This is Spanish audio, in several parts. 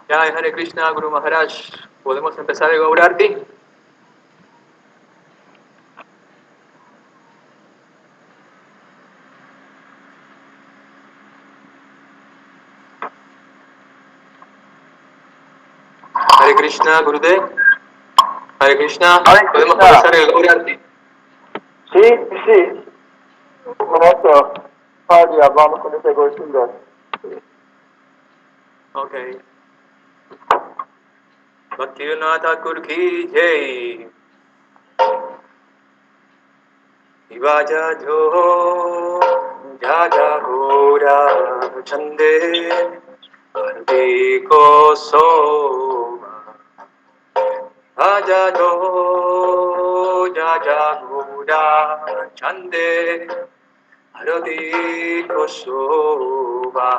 Jai Hare Krishna, Guru Maharaj. ¿Podemos empezar el Gaurarti? Hare Krishna, Gurudev. Hare Krishna. Hare ¿Podemos Krishna. comenzar el Gaurarti? Sì. Un momento, Fabio, vamos con este Govinda. Ok. Bhaktivinoda Thakur ki jai. Ivaja jo jaja gora chande arti ko soma. Aja jo jaja gora chande arti ko soma.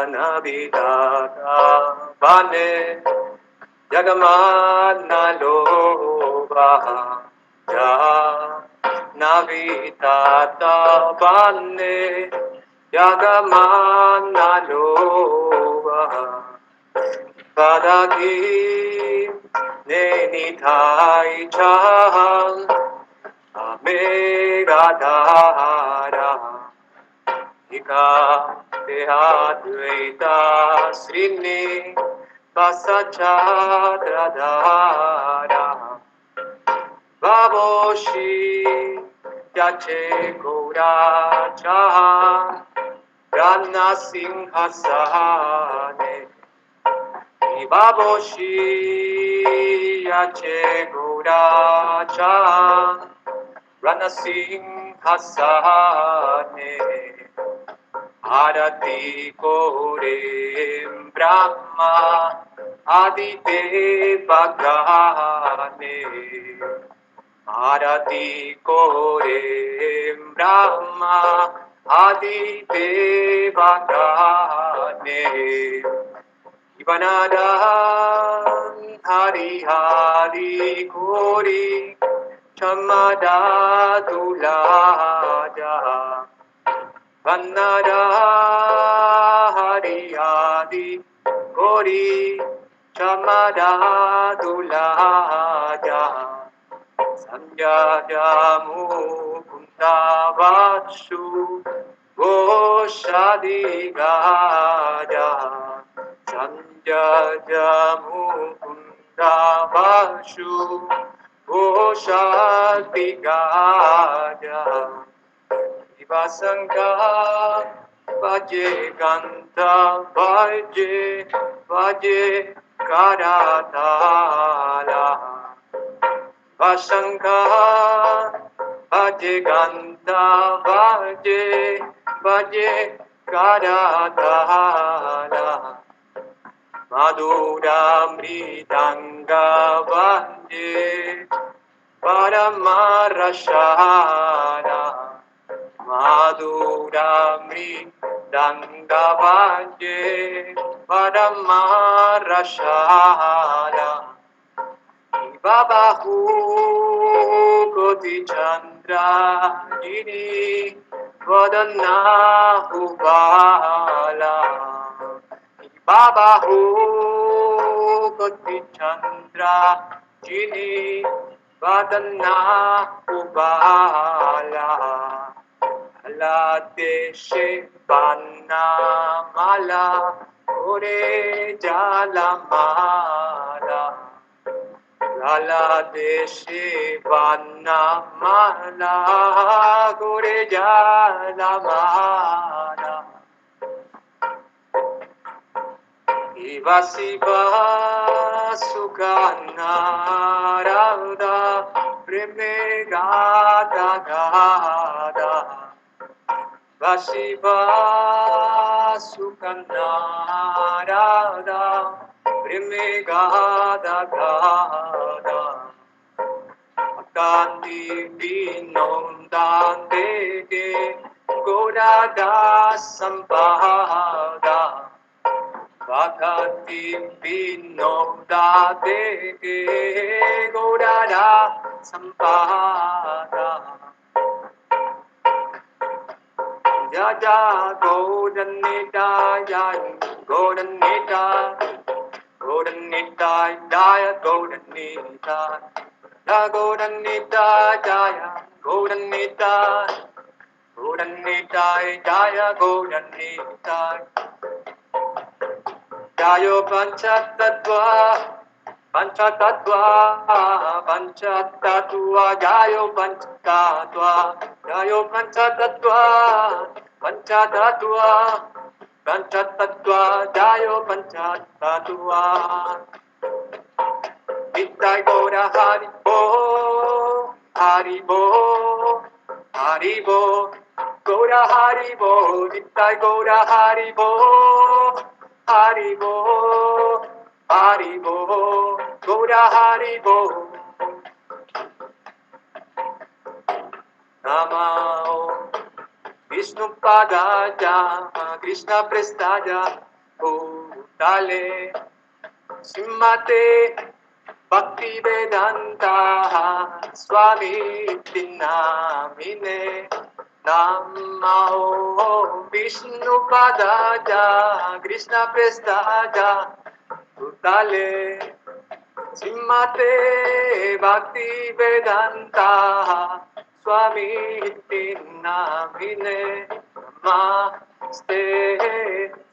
Anabhidata Bane Jagamana Loba Ja Navitata Bane Jagamana Loba Padaki Nenitai Chal Amegadara Ika Dehadvaita Srini Vasachadradhara Vavoshi Yache Gauracha Rana Singhasane Vavoshi Yache Gauracha Rana Singhasane Arati Kore Brahma Adite Bhagane Arati Kore Brahma Adite Bhagane Ivanadan Hari Hari Kori Chamada Tulada Vannada Hariyadi Gori Chamada Dulaja Sanjaya Mukunda Vatshu Goshadi Gada Sanjaya Mukunda Vatshu Goshadi Gada Vivasanga Vaje Ganta Vaje Karatala Vasanga Vaje Ganta Vaje Karatala Madhura Mridanga Vaje Paramarashana Madhuramri Dangavaje Paramarashana Babahu Koti Chandra Giri Vadana Ubala Babahu Koti Chandra Giri Vadana Ubala Ala deshe banna mala ore jala mala Ala deshe banna mala ore jala mala Iva siva sukana rada preme gada gada Vashiva Sukanarada Primegada Gada Akandi Vinondandege Godada Sampada Vakati Vinondandege Godada Sampada Jaja Golden Nidaya Golden Nitai, Golden Nitai, Jaya Golden Nitai, La Golden Nitai, Jaya Golden Nitai, Golden Nitai, Jaya Golden Nitai, Jayo Panchatattva, Panchatattva, Panchatattva, Jayo Panchatattva, Jayo Panchatattva, Panchatattva, Panchatattva, Jayo Panchatattva. Nitai Gaura Hari Bo, Hari Bo, Hari Bo, Gaura Hari Bo, Nitai Gaura Hari Bo, Hari Bo, Hari Bo, Gaura Hari Bo. Namah Vishnu Padaja, Krishna Prestaja, Bhutale, Simate, Bhakti Vedanta, Swami Tinamine, Namah Vishnu Padaja, Krishna Prestaja, Bhutale, Simate Bhakti Vedanta Swami Namine Namaste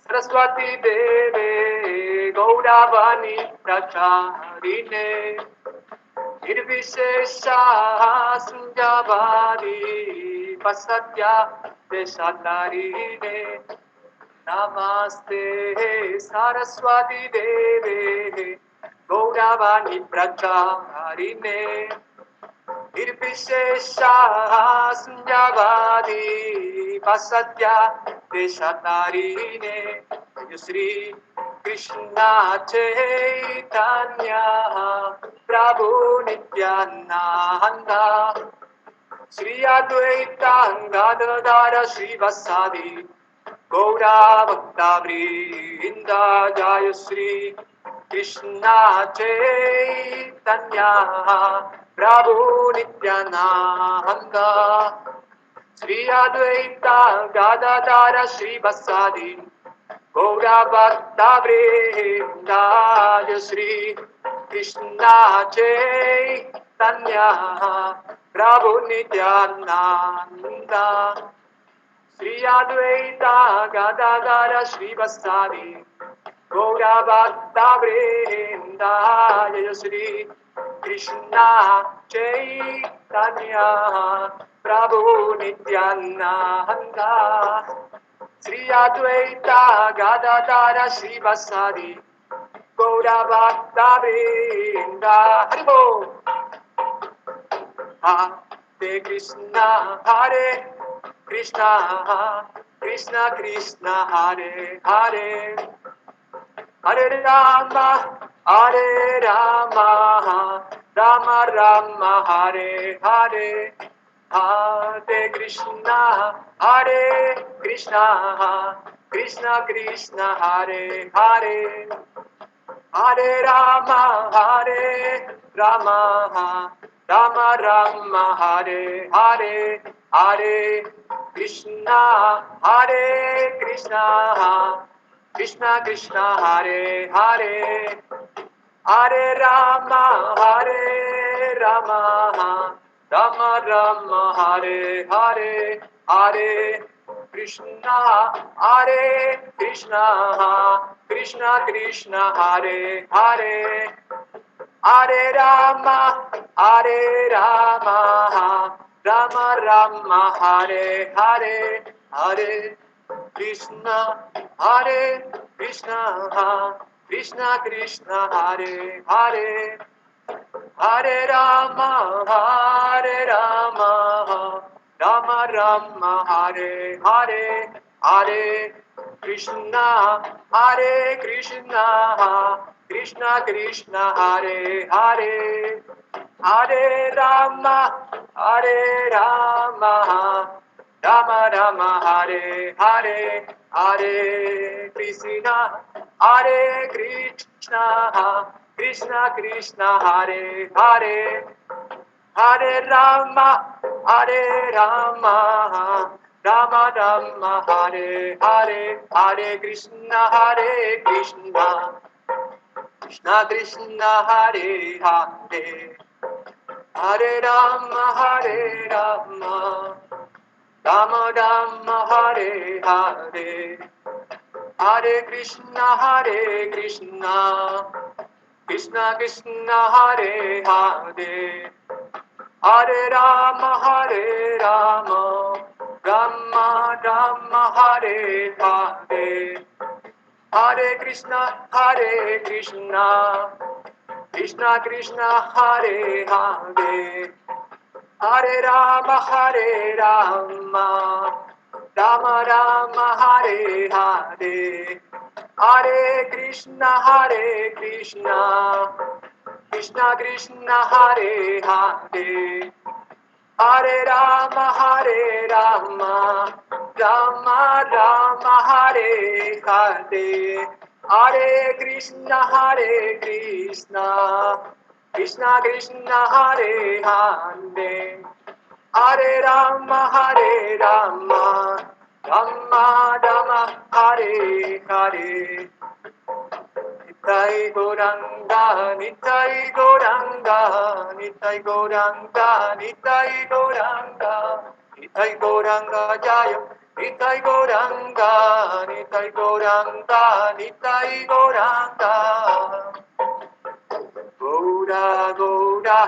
Saraswati Deve Gauravani Pracharine Nirvishesha Sunjavadi Pasatya Deshatarine Namaste Saraswati Deve Gauravani Pracharine Nirvishesha Sunyavadi Pasatya Deshatarine Shri Krishna Chaitanya Prabhu Nityananda Shri Advaita Gadadara Shri Vasadi Gaura Bhakta Vrinda Jaya Shri Krishna Chaitanya Prabhu Nityananda Shri Advaita Gadadara Shri Vasadi Gaura Bhakta Vrinda Jaya Shri Krishna Chaitanya Prabhu Nityananda Shri Advaita Gadadara Shri Vasadi Gaura Bhakta Vrinda Jaya Shri Krishna Chaitanya Prabhu Nityananda Shri Advaita Gadadara Shri Vasadi Gaura Bhakta Vrinda Haribo Hare Krishna Hare Krishna, Krishna Krishna, Hare Hare, Hare Rama, Hare Rama, Rama Rama, Hare Hare, Hare Krishna, Hare Krishna, Krishna Krishna, Hare Hare, Hare Rama, Hare Rama, Rama Rama, Hare Hare, Hare Krishna, Hare Krishna, Krishna Krishna, Hare Hare, Hare Rama, Hare Rama, Rama Rama, Hare Hare, Hare Krishna, Hare Krishna, Krishna Krishna, Hare Hare, Hare Rama, Hare Rama, Rama Rama, Hare Hare, Hare Krishna, Hare Krishna, Krishna Krishna, Hare Hare, Hare Rama, Hare Rama, Rama Rama, Hare Hare, Hare Krishna, Hare Krishna, Krishna Krishna, Hare Hare, Hare Rama, Hare Rama, Rama Rama, Hare Hare, Hare Krishna, Hare Krishna, Krishna Krishna, Hare Hare, Hare Rama, Hare Rama, Rama Rama Hare Hare Hare Krishna Krishna Krishna Hare Hare Hare Rama Rama Rama Hare Hare Hare Krishna Krishna Krishna Hare Hare Hare Rama Rama Rama Hare Hare Hare Krishna Krishna Krishna Hare Hare Hare Rama Rama Rama Hare Hare Hare Krishna Krishna Krishna Hare Hare Hare Rama Rama Rama Hare Hare Hare Krishna Krishna Krishna Hare Hare Hare Rama Rama Rama Hare Hare Nitai Goranga, Nitai Goranga, Nitai Goranga, Nitai Goranga, Nitai Goranga Jaya, Nitai Goranga, Nitai Goranga, Nitai Goranga. Goda, Goda,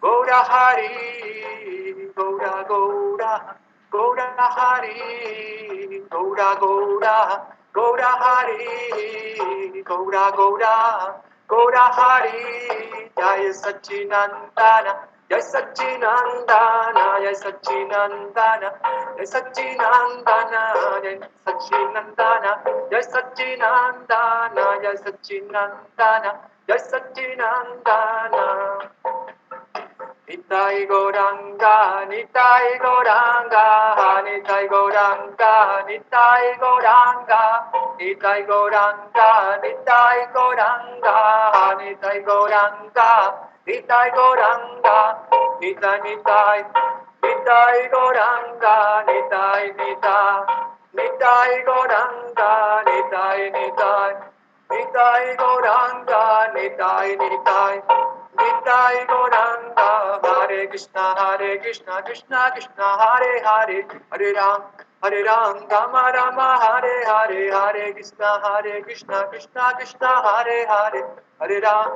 Goda Hari, Goda, Goda, Goda Hari, Goda, Goda, Goda Hari, Goda, Goda, Goda Hari, Jaya Sachinandana, Jai Sachinandana, Jai Sachinandana, Jai Sachinandana, Jai Sachinandana, Jai Sachinandana, Jai Sachinandana, Jai Sachinandana. Nitai Goranga, Nitai Goranga, Nitai Goranga, Nitai Goranga, Nitai Goranga, Nitai Goranga, Nitai Goranga, Nitai Goranga, Nitai Nitai, Nitai Goranga, Nitai Nitai, Nitai Goranga, Nitai Nitai, Nitai Goranga, Nitai Nitai, Nitai Goranga, Hare Krishna, Krishna Krishna, Hare Hare, Hare Ram, Rama Rama, Hare Hare, Hare Krishna, Krishna Krishna, Hare Hare, Hare Ram,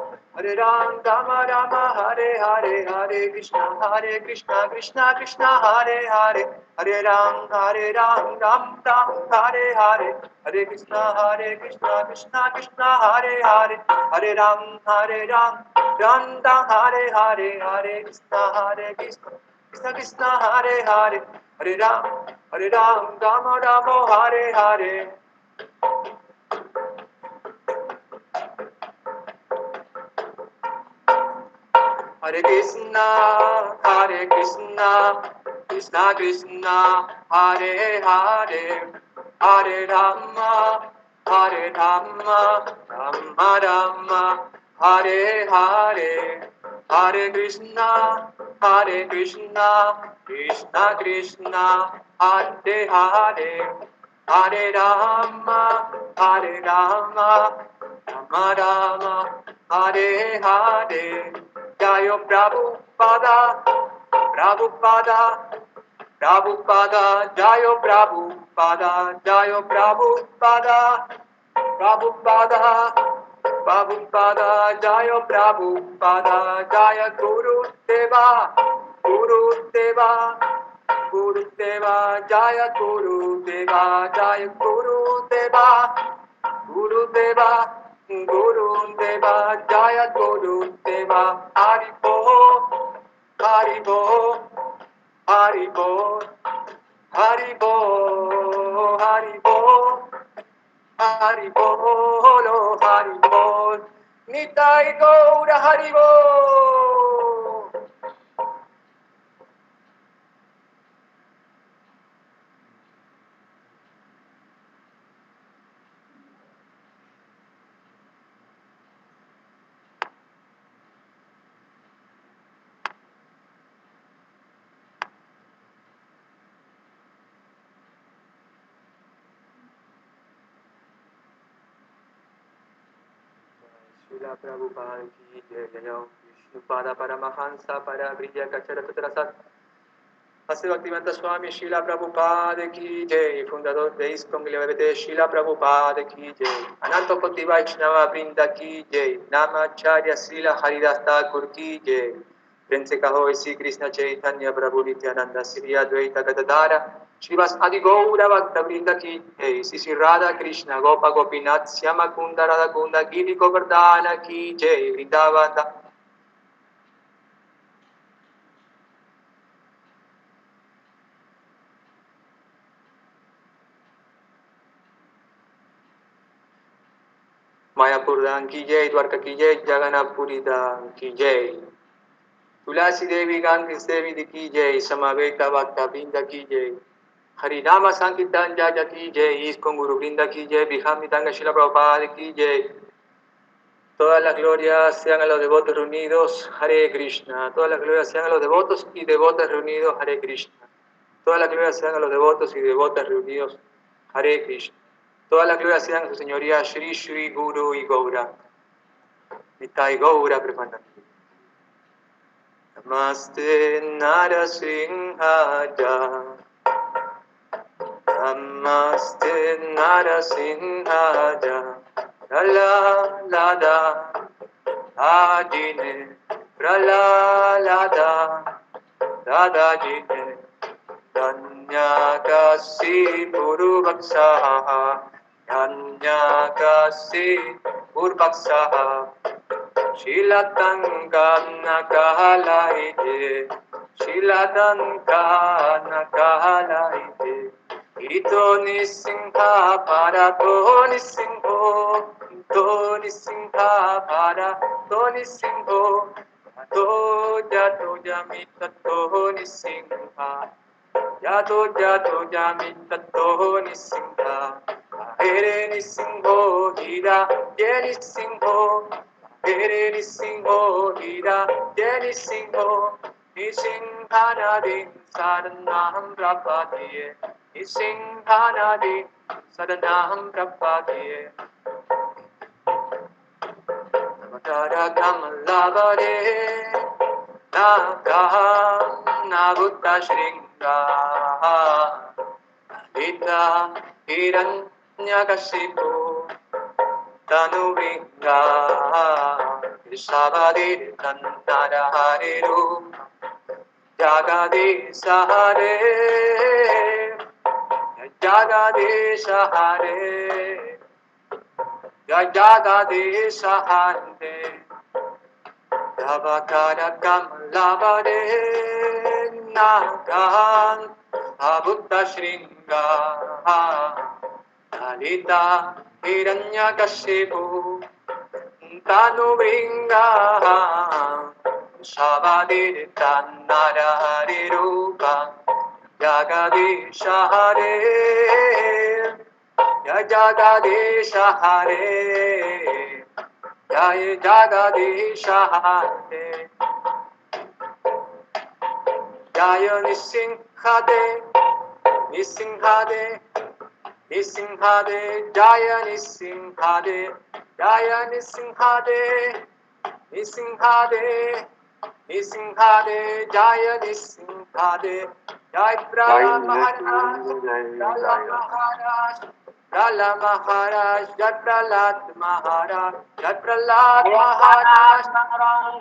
Rama Rama, Hare Hare, Hare Krishna, Krishna Krishna, Hare Hare, Hare Ram, Ram Ram, Hare Hare, Hare Krishna, Krishna Krishna, Hare Hare, Hare Ram, Ram Ram, Hare Hare, Hare Krishna, Krishna Krishna, Hare Hare, Hare Ram, Rama Rama, Hare Hare. Hare Krishna, Krishna Krishna, Hare Hare, Hare Rama, Rama Rama, Hare Hare, Hare Krishna, Krishna Krishna, Hare Hare, Hare Rama, Rama Rama, Hare Hare. Jayo Prabhupada, Prabhupada, Prabhupada, Jayo Prabhupada, Jayo Prabhupada, Prabhupada, Prabhupada, Jayo Prabhupada, Jaya Guru Deva, Guru Deva, Guru Deva, Jaya Guru Deva, Jaya Guru Deva, Guru Deva, Guru Deva, Jaya Guru Deva, Haribo, Haribo, Haribo, Haribo, Haribo, Haribo, Haribo, Nitai Gaura Haribo. Srila Prabhupada ki jai. Jai Vishnupada Paramahansa Parabriya Kacharatarasat. Hace Bhaktivedanta Swami Srila Prabhupada ki jai. Fundador de ISKCON LGBT Srila Prabhupada ki jai. Ananta Koti Vaishnava Brinda ki jai. Namacharya Srila Haridas Thakur ki jai. Prense Kaho Sri Krishna Chaitanya Prabhu Nityananda Sri Advaita Gadadara Srivas Adi Gaura Bhakta Vrinda ki jai. Sri Radha Krishna Gopa Gopinath Syama Kunda Radha Kunda Giri Govardhana ki jai. Vrindavana Mayapur Dham ki jai. Dwarka ki jai. Jagannath Puri Dham ki jai. Tulsi देवी गांधी सेवी की जय समावेता भक्ता वृंद की जय हरिनाम संकीर्तन जय की जय इसको गुरु वृंद की जय Vijamitanga Srila Prabhupada की जय todas las glorias sean a los devotos reunidos Hare Krishna todas las glorias sean a los devotos y devotas reunidos Hare Krishna todas las glorias sean a los devotos y devotas reunidos Hare Krishna todas las glorias sean a su señoría Shri Shri Guru y Gaura Nitai Gaura Prepanandi Namaste Narasimhaja Namaste Narasimhaja Pralalada Ajine Pralalada Dadajine Danyakasi Puruvaksaha Danyakasi Purvaksaha Shilatangana kahalaite, Shilatangana kahalaite, Ito nisingha para to nisingho, To nisingha para to nisingho, To jato jamita to nisingha, Jato jato jamita to nisingha, Here nisingho, Hira, Ye nisingho, Hare Nisingho, Hira, Jai Nisingho, Nisinghanadi, Sadanaham Prapatiye, Nisinghanadi, Sadanaham Prapatiye, Navatara Kamalavare, Nakaham Nagutta Shringa, Vita Hiranyakashipu, Tanuvinga, Sabadi Nandara Hariru, Jagadi Sahare, Jagadi Sahare, Jagadi Sahare, Davakara Kamlavare, Nagan, Abutta Shringa, Lalita Hiranyakashipu, Tanuvinga, Shabadi Tanara Harirupa, Jagadisha Hare, Jagadisha Hare, Jai Jagadisha Hare, Jaya Nisinghade, Nisinghade, Nisinghade, Jaya Nisinghade, Jaya Nisinghade, Nisinghade, Nisinghade, Jaya Nisinghade, Jai Prahlad Maharaj, Prahlad Maharaj, Prahlad Maharaj, Jai Prahlad Maharaj, Jai Prahlad Maharaj,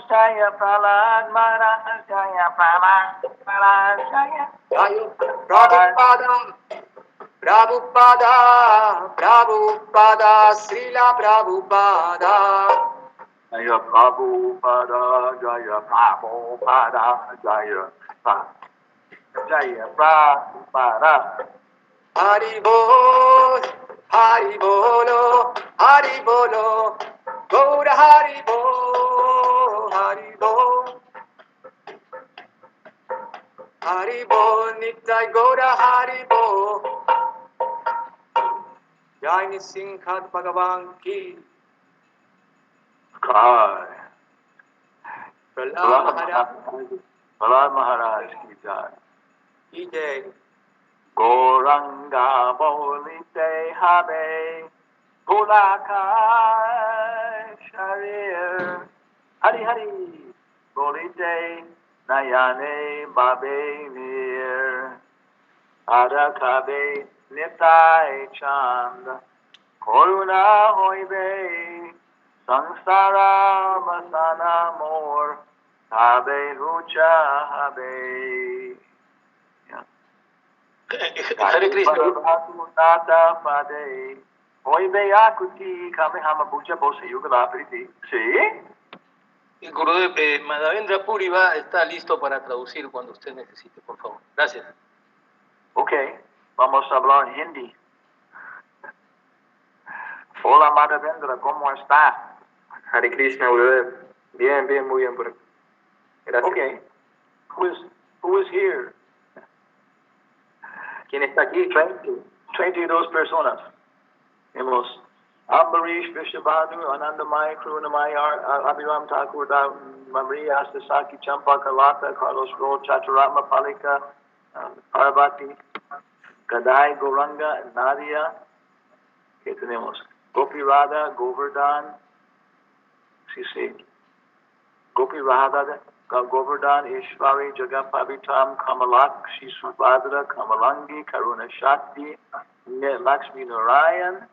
Jaya Prahlad Maharaj, Jaya Prahlad Maharaj, Jaya Jai Prabhupada, Prabhupada, Prabhupada, Srila Prabhupada. Jaya Prabhupada, Jaya Prabhupada, Jaya Prabhupada. Hari Bol, Hari Bolo, Hari Bolo, Gaura Hari Bol, Hari Bol, Hari Bol, Nitai Gaura Hari Bol, Jai Nisinghat Bhagavan ki, Kai. Prahlad Maharaj Prahlad Maharaj ki jai. ki jai. Goranga Bolite Habe Pulakai Sharir. Hari Hari. Bolite Nayane Babe Nir. Adakabe Nitai Chand. Koruna Hoibe. Sansara Masana Mor. Habe Rucha Habe. Hare Krishna. Nata Pade. Hoibe Akuti Kamehama Bucha Bose Yugala Priti. ¿Sí? Y Gurudev, Madhavendra Puri está listo para traducir cuando usted necesite, por favor. Gracias. Ok, vamos a hablar en hindi. Hola Madhavendra, ¿cómo está? Hare Krishna, Gurudev. Bien, bien, muy bien por aquí. Gracias. Okay. Who is here? ¿Quién está aquí? 22 personas. Hemos Ambarish, Vishabhanu, Anandamai, Krunamai, Abhiram Thakur, Maria, Astasaki, Champa, Kalata, Carlos Ro, Chaturama, Palika, Parvati, Gadai, Goranga, Nadia. ¿Qué tenemos? Gopi Radha, Govardhan, sí. Gopi Radha, Govardhan, Ishvari, Jagapavitam, Kamalakshi, Subhadra, Kamalangi, Karuna Shakti, Lakshmi Narayan.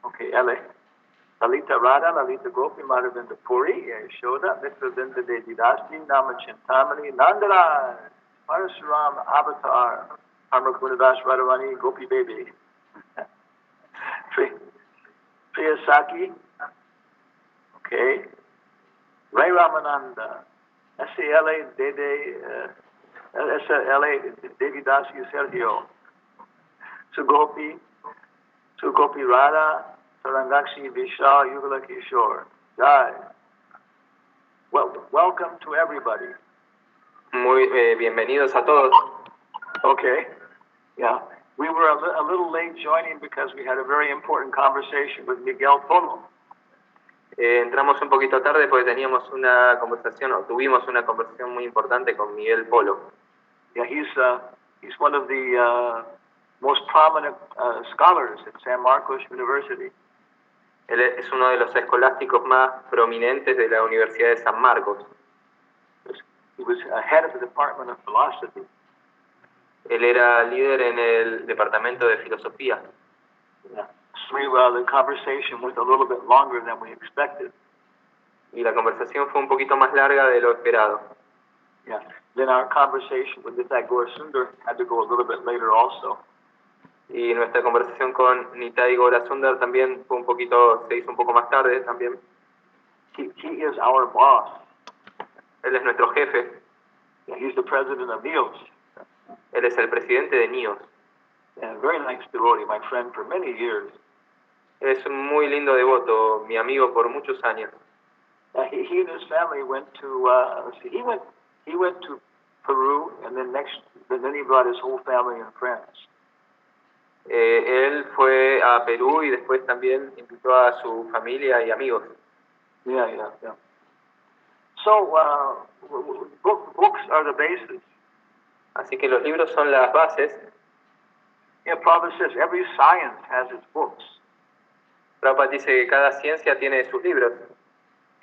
Okay, L.A. Lalita Radha, Lalita Gopi, Madhavinda Puri, Yashoda, Mitravinda Devidasti, Namachintamani, Nandara, Parasuram, Avatar, Amrakunadash Radharani, Gopi Baby. Priya Saki, okay. Ray Ramananda, S.A.L.A. Devidasi Sergio, Sugopi Radha, Sarangakshi Vishal Yugala Kishore. Jai. Welcome to everybody. Muy bienvenidos a todos. Okay. Yeah. We were a little late joining because we had a very important conversation with Miguel Polo. Entramos un poquito tarde porque teníamos una conversación, o tuvimos una conversación muy importante con Miguel Polo. Yeah, he's one of the most prominent scholars at San Marcos University. Él es uno de los escolásticos más prominentes de la Universidad de San Marcos. He was head of the Department of Philosophy. Él era líder en el departamento de filosofía. Yeah. So the conversation was a little bit longer than we expected. Y la conversación fue un poquito más larga de lo esperado. Yeah. Then our conversation with Nitai Gaur Sundar had to go a little bit later also. Y nuestra conversación con Nitai Gaura Sundar también se hizo un poco más tarde también. He is our boss. Él es nuestro jefe. Yeah, he's the president of NEOS. Él es el presidente de NIOS. And a very nice devotee, my friend for many years. Es un muy lindo devoto, mi amigo por muchos años. He and his family went to he went to Peru, and then he brought his whole family and friends. Él fue a Perú y después también invitó a su familia y amigos. Yeah. So books are the basis. Así que los libros son las bases. Yeah, Prabhupada says every science has its books. Prabhupada dice que cada ciencia tiene sus libros.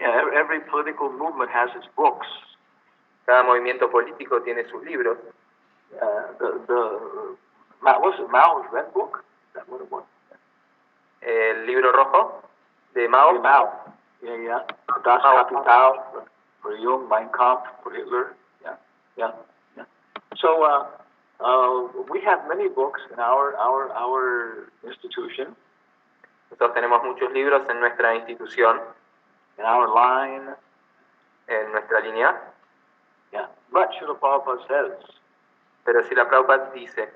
Yeah, every political movement has its books. Cada movimiento político tiene sus libros. Was it Mao's Red Book? Is that what it was? El libro rojo de Mao. Yeah, Mao. Yeah. Das Kapital for Jung, Mein Kampf for Hitler. Yeah. So we have many books in our institution. Nosotros tenemos muchos libros en nuestra institución. In our line. En nuestra línea. Yeah. But Srila Prabhupada says. Pero si la Prabhupada dice.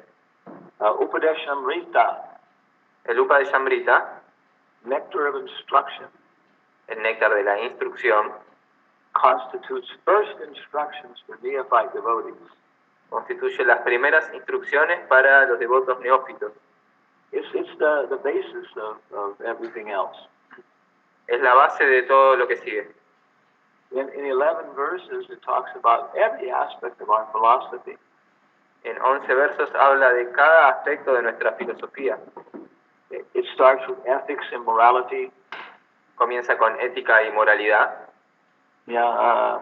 Upadeshamrita. El Upadeshamrita. Nectar of instruction. El néctar de la instrucción. Constitutes first instructions for neophyte devotees. Constituye las primeras instrucciones para los devotos neófitos. It's the basis of everything else. Es la base de todo lo que sigue. In 11 verses, it talks about every aspect of our philosophy. En 11 versos habla de cada aspecto de nuestra filosofía. It starts with ethics and morality. comienza con ética y moralidad. Yeah,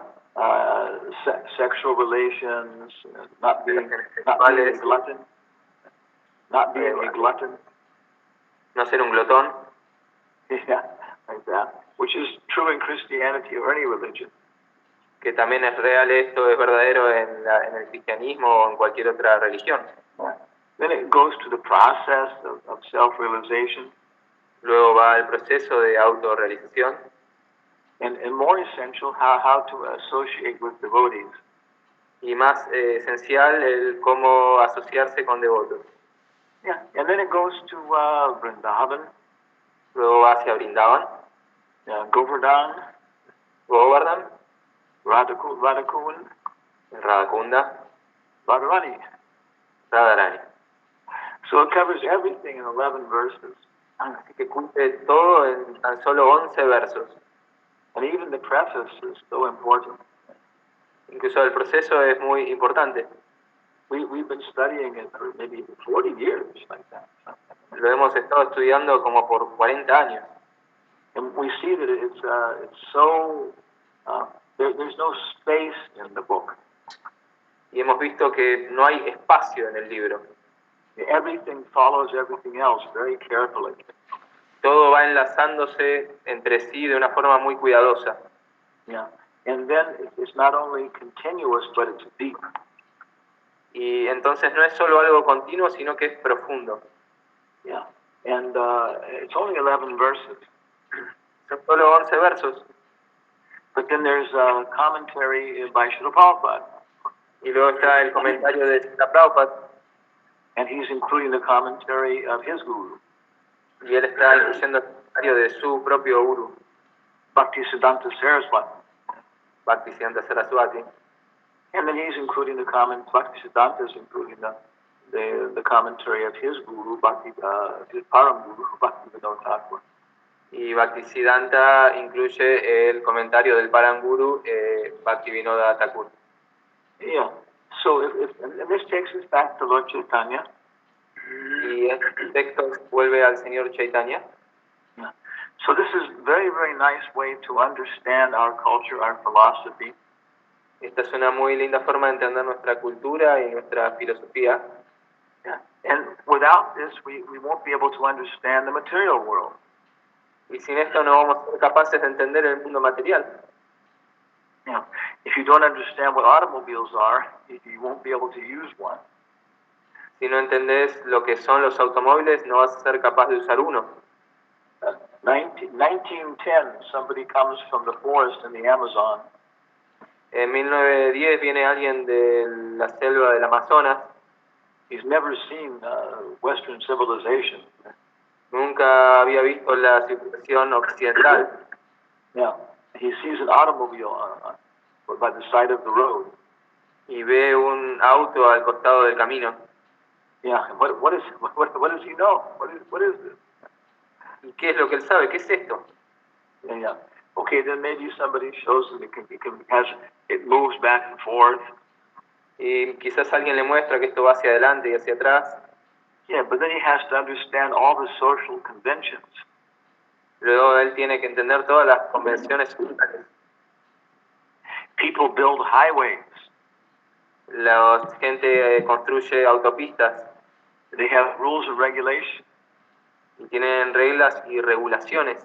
sexual relations, not being a glutton, not being a glutton. No ser un glotón, Yeah, like that, which is true in Christianity or any religion. que también es real, esto es verdadero en el cristianismo o en cualquier otra religión. Yeah. Then it goes to the process of self-realization. Luego va el proceso de autorrealización. And more essential, how to associate with devotees. Y más esencial, el cómo asociarse con devotos. Yeah, and then it goes to Vrindavan, Luego va hacia Brindavan, Govardhan, Govardhan, Radhakund, Radhakunda, Radharani. Radharani. So it covers everything in 11 verses. Así que cubre todo en tan solo 11 versos. And even the preface is so important. Incluso el proceso es muy importante. We've been studying it for maybe 40 years, like that. Lo hemos estado estudiando como por 40 años. And we see that it's so, there's no space in the book. Y hemos visto que no hay espacio en el libro. Everything follows everything else very carefully. Todo va enlazándose entre sí de una forma muy cuidadosa. Yeah. And then it's not only continuous, but it's deep. Y entonces no es solo algo continuo, sino que es profundo. Yeah. And it's only 11 verses. Son solo 11 versos. But then there's a commentary by Srila Prabhupada. Y luego está el comentario de Srila Prabhupada. And he's including the commentary of his guru. Y él está incluyendo el comentario de su propio guru, Bhaktisiddhanta Saraswati. Bhaktisiddhanta Saraswati. And then he's including the comment, Bhaktisiddhanta is including the commentary of his guru, his param guru, Bhaktivinoda Thakur. Y Bhaktisiddhanta incluye el comentario del Param Guru, Bhaktivinoda Thakur. Yeah. So and this takes us back to Lord Chaitanya. Y este texto vuelve al Señor Chaitanya. Yeah. So this is very, very nice way to understand our culture, our philosophy. Esta es una muy linda forma de entender nuestra cultura y nuestra filosofía. Yeah. And without this, we won't be able to understand the material world. Y sin esto no vamos a ser capaces de entender el mundo material. Yeah. If you don't understand what automobiles are, you won't be able to use one. Si no entendés lo que son los automóviles, no vas a ser capaz de usar uno. 1910, somebody comes from the forest in the Amazon. En 1910 viene alguien de la selva del Amazonas. He's never seen Western civilization. Nunca había visto la civilización occidental. Yeah. He sees an automobile by the side of the road. Y ve un auto al costado del camino. Yeah. What does he know? What is this? ¿Y qué es lo que él sabe? ¿Qué es esto? Yeah. Okay, then maybe somebody shows him it moves back and forth. Y quizás alguien le muestra que esto va hacia adelante y hacia atrás. Yeah, but then he has to understand all the social conventions. Luego él tiene que entender todas las convenciones sociales. People build highways. La gente construye autopistas. They have rules and regulations. Y tienen reglas y regulaciones.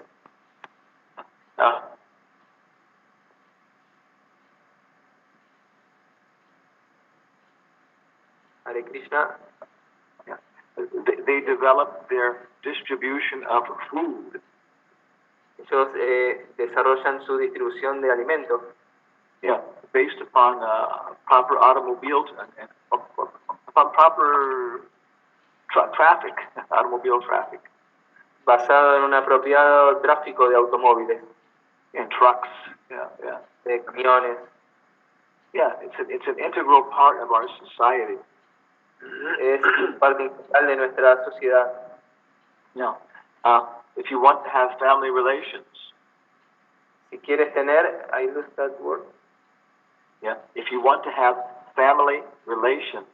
Hare Krishna. Yeah. They develop their distribution of food. Ellos desarrollan su distribución de alimentos. Yeah, based upon proper automobiles and upon proper traffic, automobile traffic. Basado en un apropiado tráfico de automóviles. And trucks. Yeah, yeah. De camiones. Yeah, it's an integral part of our society. Es parte integral de nuestra sociedad. Now, if you want to have family relations. Si quieres tener, I lose that word. Yeah, if you want to have family relations.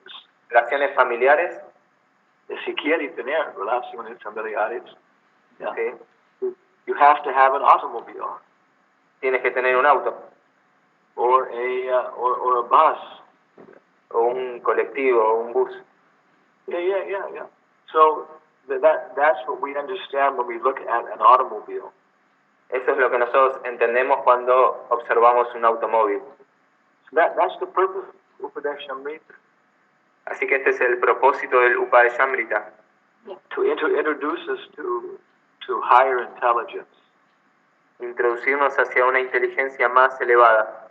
Relaciones familiares. Si quiere tener relaciones familiares. Yeah. Okay. you have to have an automobile tienes que tener un auto or a bus. o un colectivo o un bus. Yeah. So that's what we understand when we look at an automobile. Eso es lo que nosotros entendemos cuando observamos un automóvil. So that's the purpose of Upadeshamrita. Así que este es el propósito del Upadeshamrita. To introduce us to higher intelligence. Introducirnos hacia una inteligencia más elevada.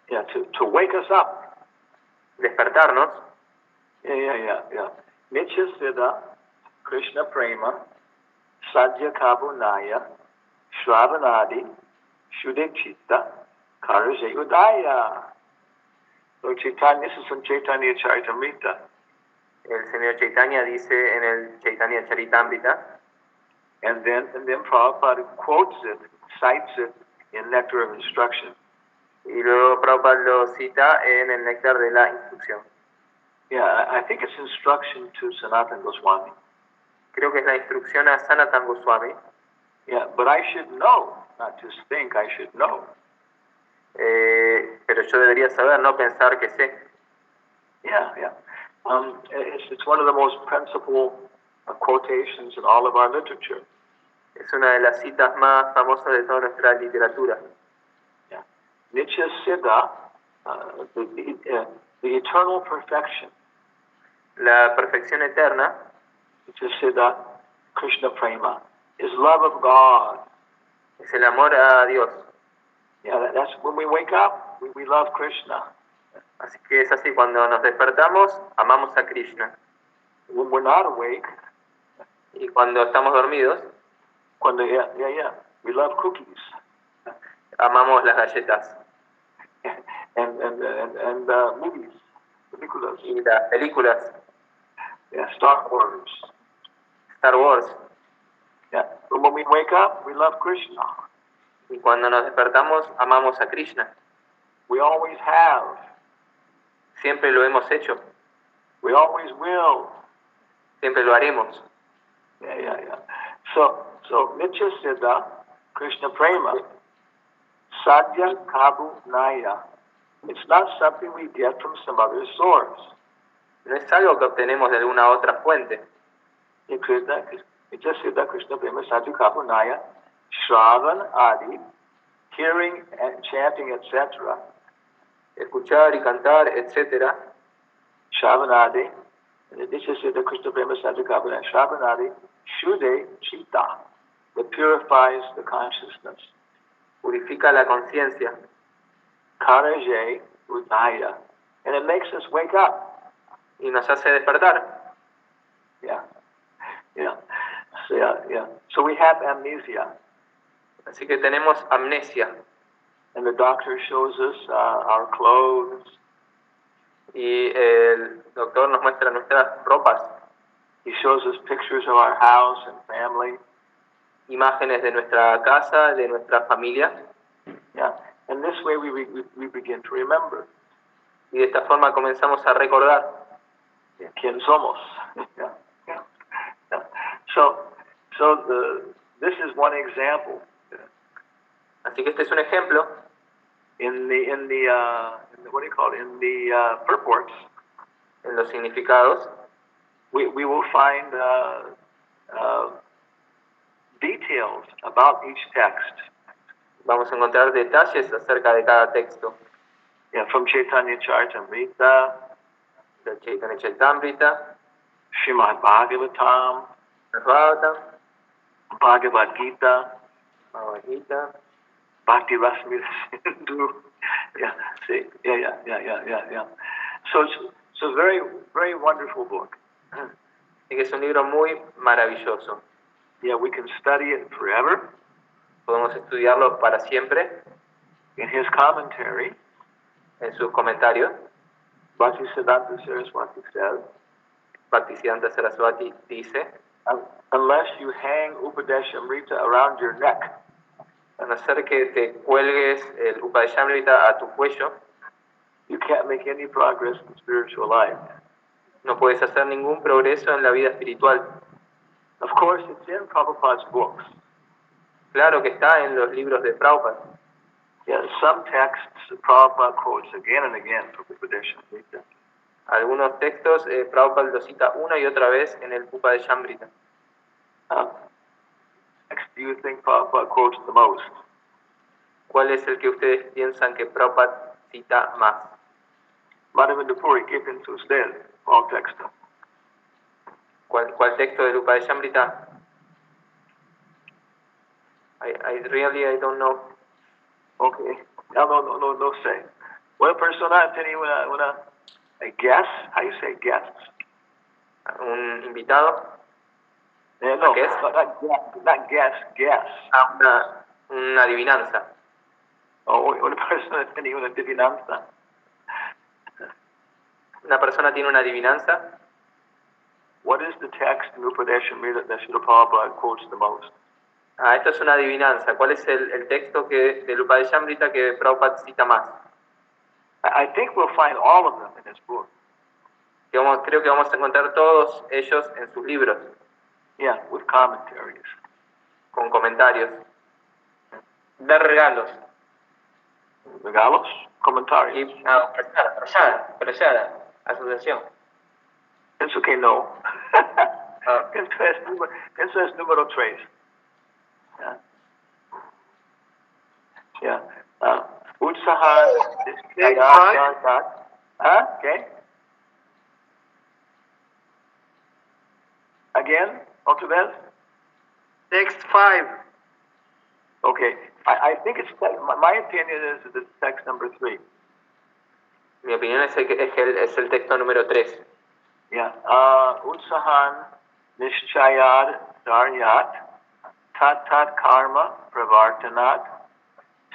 Yeah, to wake us up. Despertarnos. Yeah. Nitya Siddha, Krishna Prema, Sadhya Kabunaya, Shravanadi, Shuddhicitta, Karaje Udaya. So Chaitanya, this is from Chaitanya Charitamrita. El señor Chaitanya dice en el Chaitanya Charitamrita. And then Prabhupada quotes it, cites it in Nectar of Instruction. Y luego Prabhupada lo cita en el Néctar de la Instrucción. Yeah, I think it's instruction to Sanatana Goswami. Creo que es la instrucción a Sanatana Goswami. Yeah, but I should know, not just think, I should know. Pero yo debería saber, no pensar que sé. Yeah. It's one of the most principal quotations in all of our literature. Es una de las citas más famosas de toda nuestra literatura. Yeah. Nitya Siddha, the eternal perfection. La perfección eterna. Nitya Siddha, Krishna Prema, is love of God. Es el amor a Dios. Yeah, that's when we wake up, we love Krishna. Así que es así, cuando nos despertamos, amamos a Krishna. When we're not awake, y cuando estamos dormidos, we love cookies. Amamos las galletas. And movies, películas. Y las películas. Yeah, Star Wars. Star Wars. Yeah, but when we wake up, we love Krishna. Y cuando nos despertamos, amamos a Krishna. We always have. Siempre lo hemos hecho. We always will. Siempre lo haremos. Yeah. So Nitya Siddha, Krishna Prema, Sadhya Kabu Naya. It's not something we get from some other source. No es algo que obtenemos de alguna otra fuente. Nitya Siddha, Krishna Prema, Sadhya Kabu Naya, Shravan Adi, hearing and chanting, etc. Escuchar y cantar, etc. Shravanadi, Nitya Siddha, Krishna Prema, Sadhya Kabu Naya, Shravanadi, Shuddhe Chitta, that purifies the consciousness. Purifica la conciencia. Karaje Udaya, and it makes us wake up. Y nos hace despertar. Yeah. So we have amnesia. Así que tenemos amnesia. And the doctor shows us our clothes. Y el doctor nos muestra nuestras ropas. He shows us pictures of our house and family. Imágenes de nuestra casa, de nuestra familia. Yeah. And this way we begin to remember. Y de esta forma comenzamos a recordar. ¿Quién somos? Yeah. This is one example. Así que este es un ejemplo. In the what do you call it? In the purports. En los significados. We will find details about each text. Vamos a encontrar detalles acerca de cada texto. Yeah, from Chaitanya Charitamrita, del Chaitanya Charitamrita, Srimad Bhagavatam, Bhagavatam, Bhagavad Gita, Bhagavad Gita, Bhakti Rasmila Sindhu. Yeah. So it's a very, very wonderful book. Así que es un libro muy maravilloso. Yeah, we can study it forever. Podemos estudiarlo para siempre. In his commentary, en sus comentarios, Bhaktisiddhanta Saraswati says, Bhaktisiddhanta Saraswati dice, unless you hang Upadeshamrita around your neck, a no ser que te cuelgues el Upadeshamrita a tu cuello, you can't make any progress in spiritual life. No puedes hacer ningún progreso en la vida espiritual. Of course, it's in Prabhupada's books. Claro que está en los libros de Prabhupada. Yeah, some texts Prabhupada quotes again and again from the Upadesha. Algunos textos Prabhupada los cita una y otra vez en el Upadeshamrita. Text do you think Prabhupada quotes the most? ¿Cuál es el que ustedes piensan que Prabhupada cita más? Madhavendra Puri, ¿qué piensa usted? ¿Cuál texto? ¿Cuál texto del Upadeshamrita? I don't know. Okay. No sé. Una persona tiene una a guess? How do you say guess? ¿Un invitado? No, Guess? not guess. Una adivinanza. Oh, una persona tiene una adivinanza. ¿Una persona tiene una adivinanza? What is the text in Upadeshamrita that Srila Prabhupada quotes the most? Esto es una adivinanza. ¿Cuál es el texto del Upadeshamrita que Prabhupada cita más? I think we'll find all of them in his book. Creo que vamos a encontrar todos ellos en sus libros. Yeah, with commentaries. Con comentarios. Dar regalos. Regalos? Comentarios. Prasada, asociación. Pienso que no. Pienso es número 3. Yeah. Utsahan. Okay. Again, otra vez. Text 5. Okay. I think it's my opinion is it's text number 3. Mi opinión es el texto número 3. Yeah. Utsahan nishchayad daryat tat karma pravartanat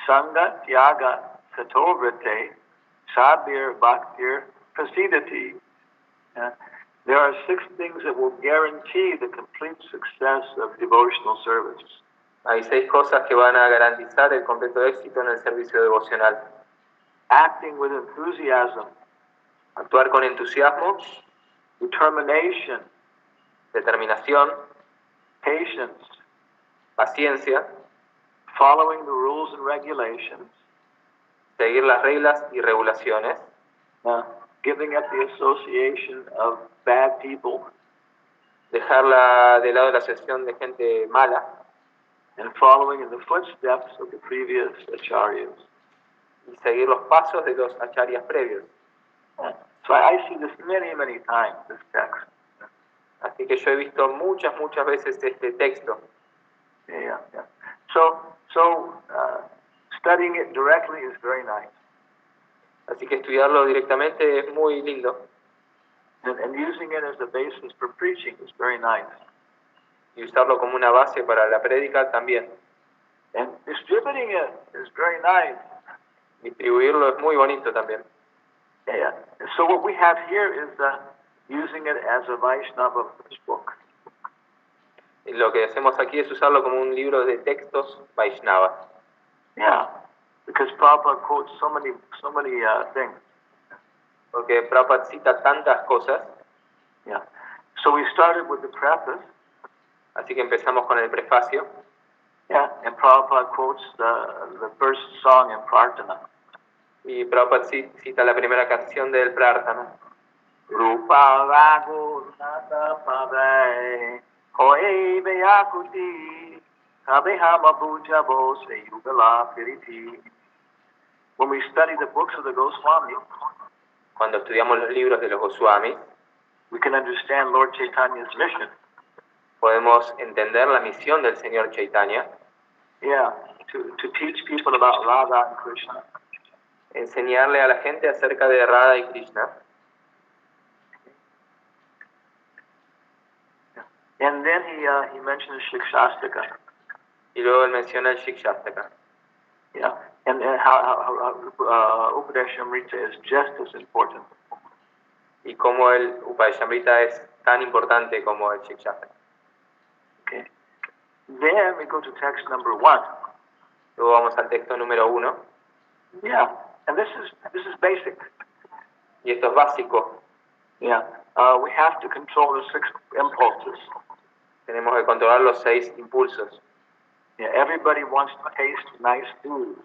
sangat yaga satovrate sabir bhaktir prasidati. There are 6 things that will guarantee the complete success of devotional service. Hay 6 cosas que van a garantizar el completo éxito en el servicio devocional. Acting with enthusiasm. Actuar con entusiasmo. Determination. Determinación. Patience. Paciencia. Following the rules and regulations. Seguir las reglas y regulaciones. Giving up the association of bad people. Dejar de lado la asociación de gente mala. And following in the footsteps of the previous acharyas. Y seguir los pasos de los acharyas previos. So I see this many times, this text. Así que yo he visto muchas veces este texto. Yeah. So studying it directly is very nice. Así que estudiarlo directamente es muy lindo. And using it as a basis for preaching is very nice. Y usarlo como una base para la prédica también. And distributing it is very nice. Distribuirlo es muy bonito también. Yeah. And so what we have here is using it as a Vaishnava book. Y lo que hacemos aquí es usarlo como un libro de textos Vaishnava. Yeah, because Prabhupada quotes so many things. Porque Prabhupada cita tantas cosas. Yeah. So we started with the preface. Así que empezamos con el prefacio. Yeah, and Prabhupada quotes the first song in Prarthana. Y Prabhupada cita la primera canción del Prarthana. Rupa rago nata pave hoye veyakuti kabehama puja bose yugala piriti. When we study the books of the Goswamis, cuando estudiamos los libros de los Goswamis, we can understand Lord Chaitanya's mission. Podemos entender la misión del Señor Chaitanya. Yeah, to teach people about Radha and Krishna. Enseñarle a la gente acerca de Radha y Krishna. And then he mentions Shikshastaka. Y luego él menciona el Shikshastaka. Yeah, and how Upadeshamrita is just as important. Y cómo el Upadeshamrita es tan importante como el Shikshastaka. Okay. Then we go to text number 1. Luego vamos al texto número 1. Yeah, and this is basic. Y esto es básico. Yeah, we have to control the 6 impulses. Tenemos que controlar los 6 impulsos. Yeah, everybody wants to taste nice food.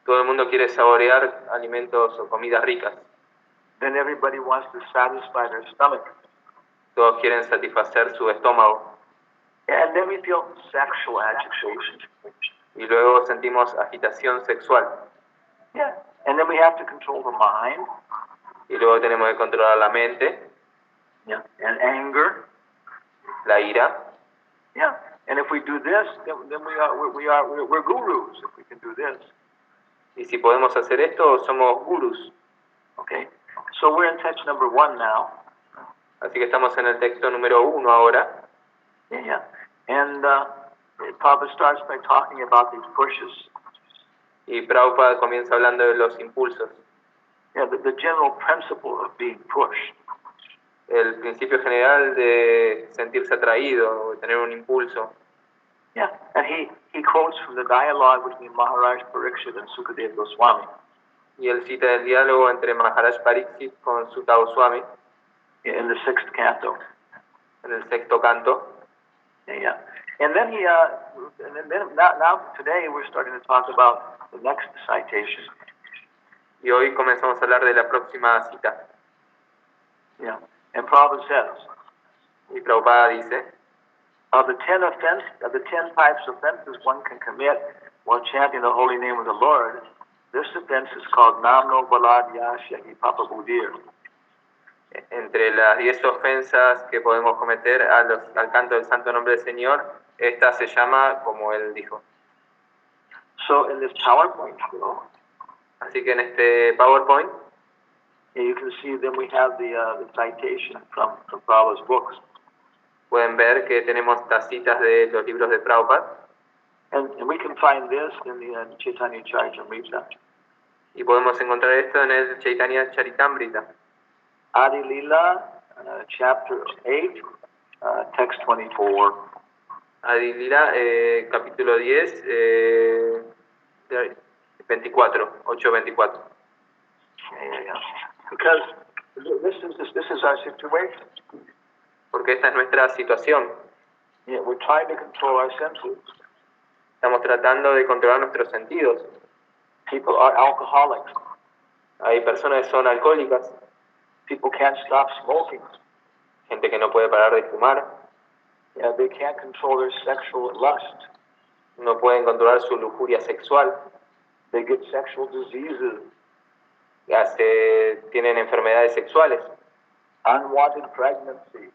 Todo el mundo quiere saborear alimentos o comidas ricas. Then everybody wants to satisfy their stomach. Todos quieren satisfacer su estómago. And then we feel sexual agitation. Y luego sentimos agitación sexual. Yeah. And then we have to control the mind. Y luego tenemos que controlar la mente, Yeah. And anger. la ira. Yeah. And if we do this, then we're gurus if we can do this. Y si podemos hacer esto, somos gurús. Okay. So we're in text number 1 now. Así que estamos en el texto número 1 ahora. Yeah. And Prabhupada starts by talking about these pushes. Y Prabhupada comienza hablando de los impulsos. Yeah, the general principle of being pushed. El principio general de sentirse atraído, de tener un impulso. Yeah, and he quotes from the dialogue between Maharaj Parikshit and Sukadeva Goswami. Y él cita el diálogo entre Maharaj Pariksit con Sutta Goswami In the 6th canto. en el sexto canto. Yeah. And then now today we're starting to talk about the next citation. Y hoy comenzamos a hablar de la próxima cita. Yeah. And Prabhupada says, Y Prabhupada dice, of the 10 types of offenses one can commit while chanting the holy name of the Lord, this offense is called Namno Balad Yashahi Papa Budir. entre las 10 ofensas que podemos cometer al canto del santo nombre del Señor, esta se llama como él dijo. So in this PowerPoint show, Así que en este PowerPoint you can see then we have the citation from Prabhupada's books. pueden ver que tenemos estas citas de los libros de Prabhupada And we can find this in the Chaitanya Charitamrita. y podemos encontrar esto en el Chaitanya Charitamrita. Adi Lila, chapter 8, text 24. Adi Lila, capítulo 10, 24, 8:24. Yeah. Because this is our situation. Porque esta es nuestra situación. Yeah, we're trying to control our senses. Estamos tratando de controlar nuestros sentidos. People are alcoholics. Hay personas que son alcohólicas, People can't stop smoking. gente que no puede parar de fumar, Yeah, they can't control their sexual lust. no pueden controlar su lujuria sexual, They get sexual diseases, tienen enfermedades sexuales, unwanted pregnancy.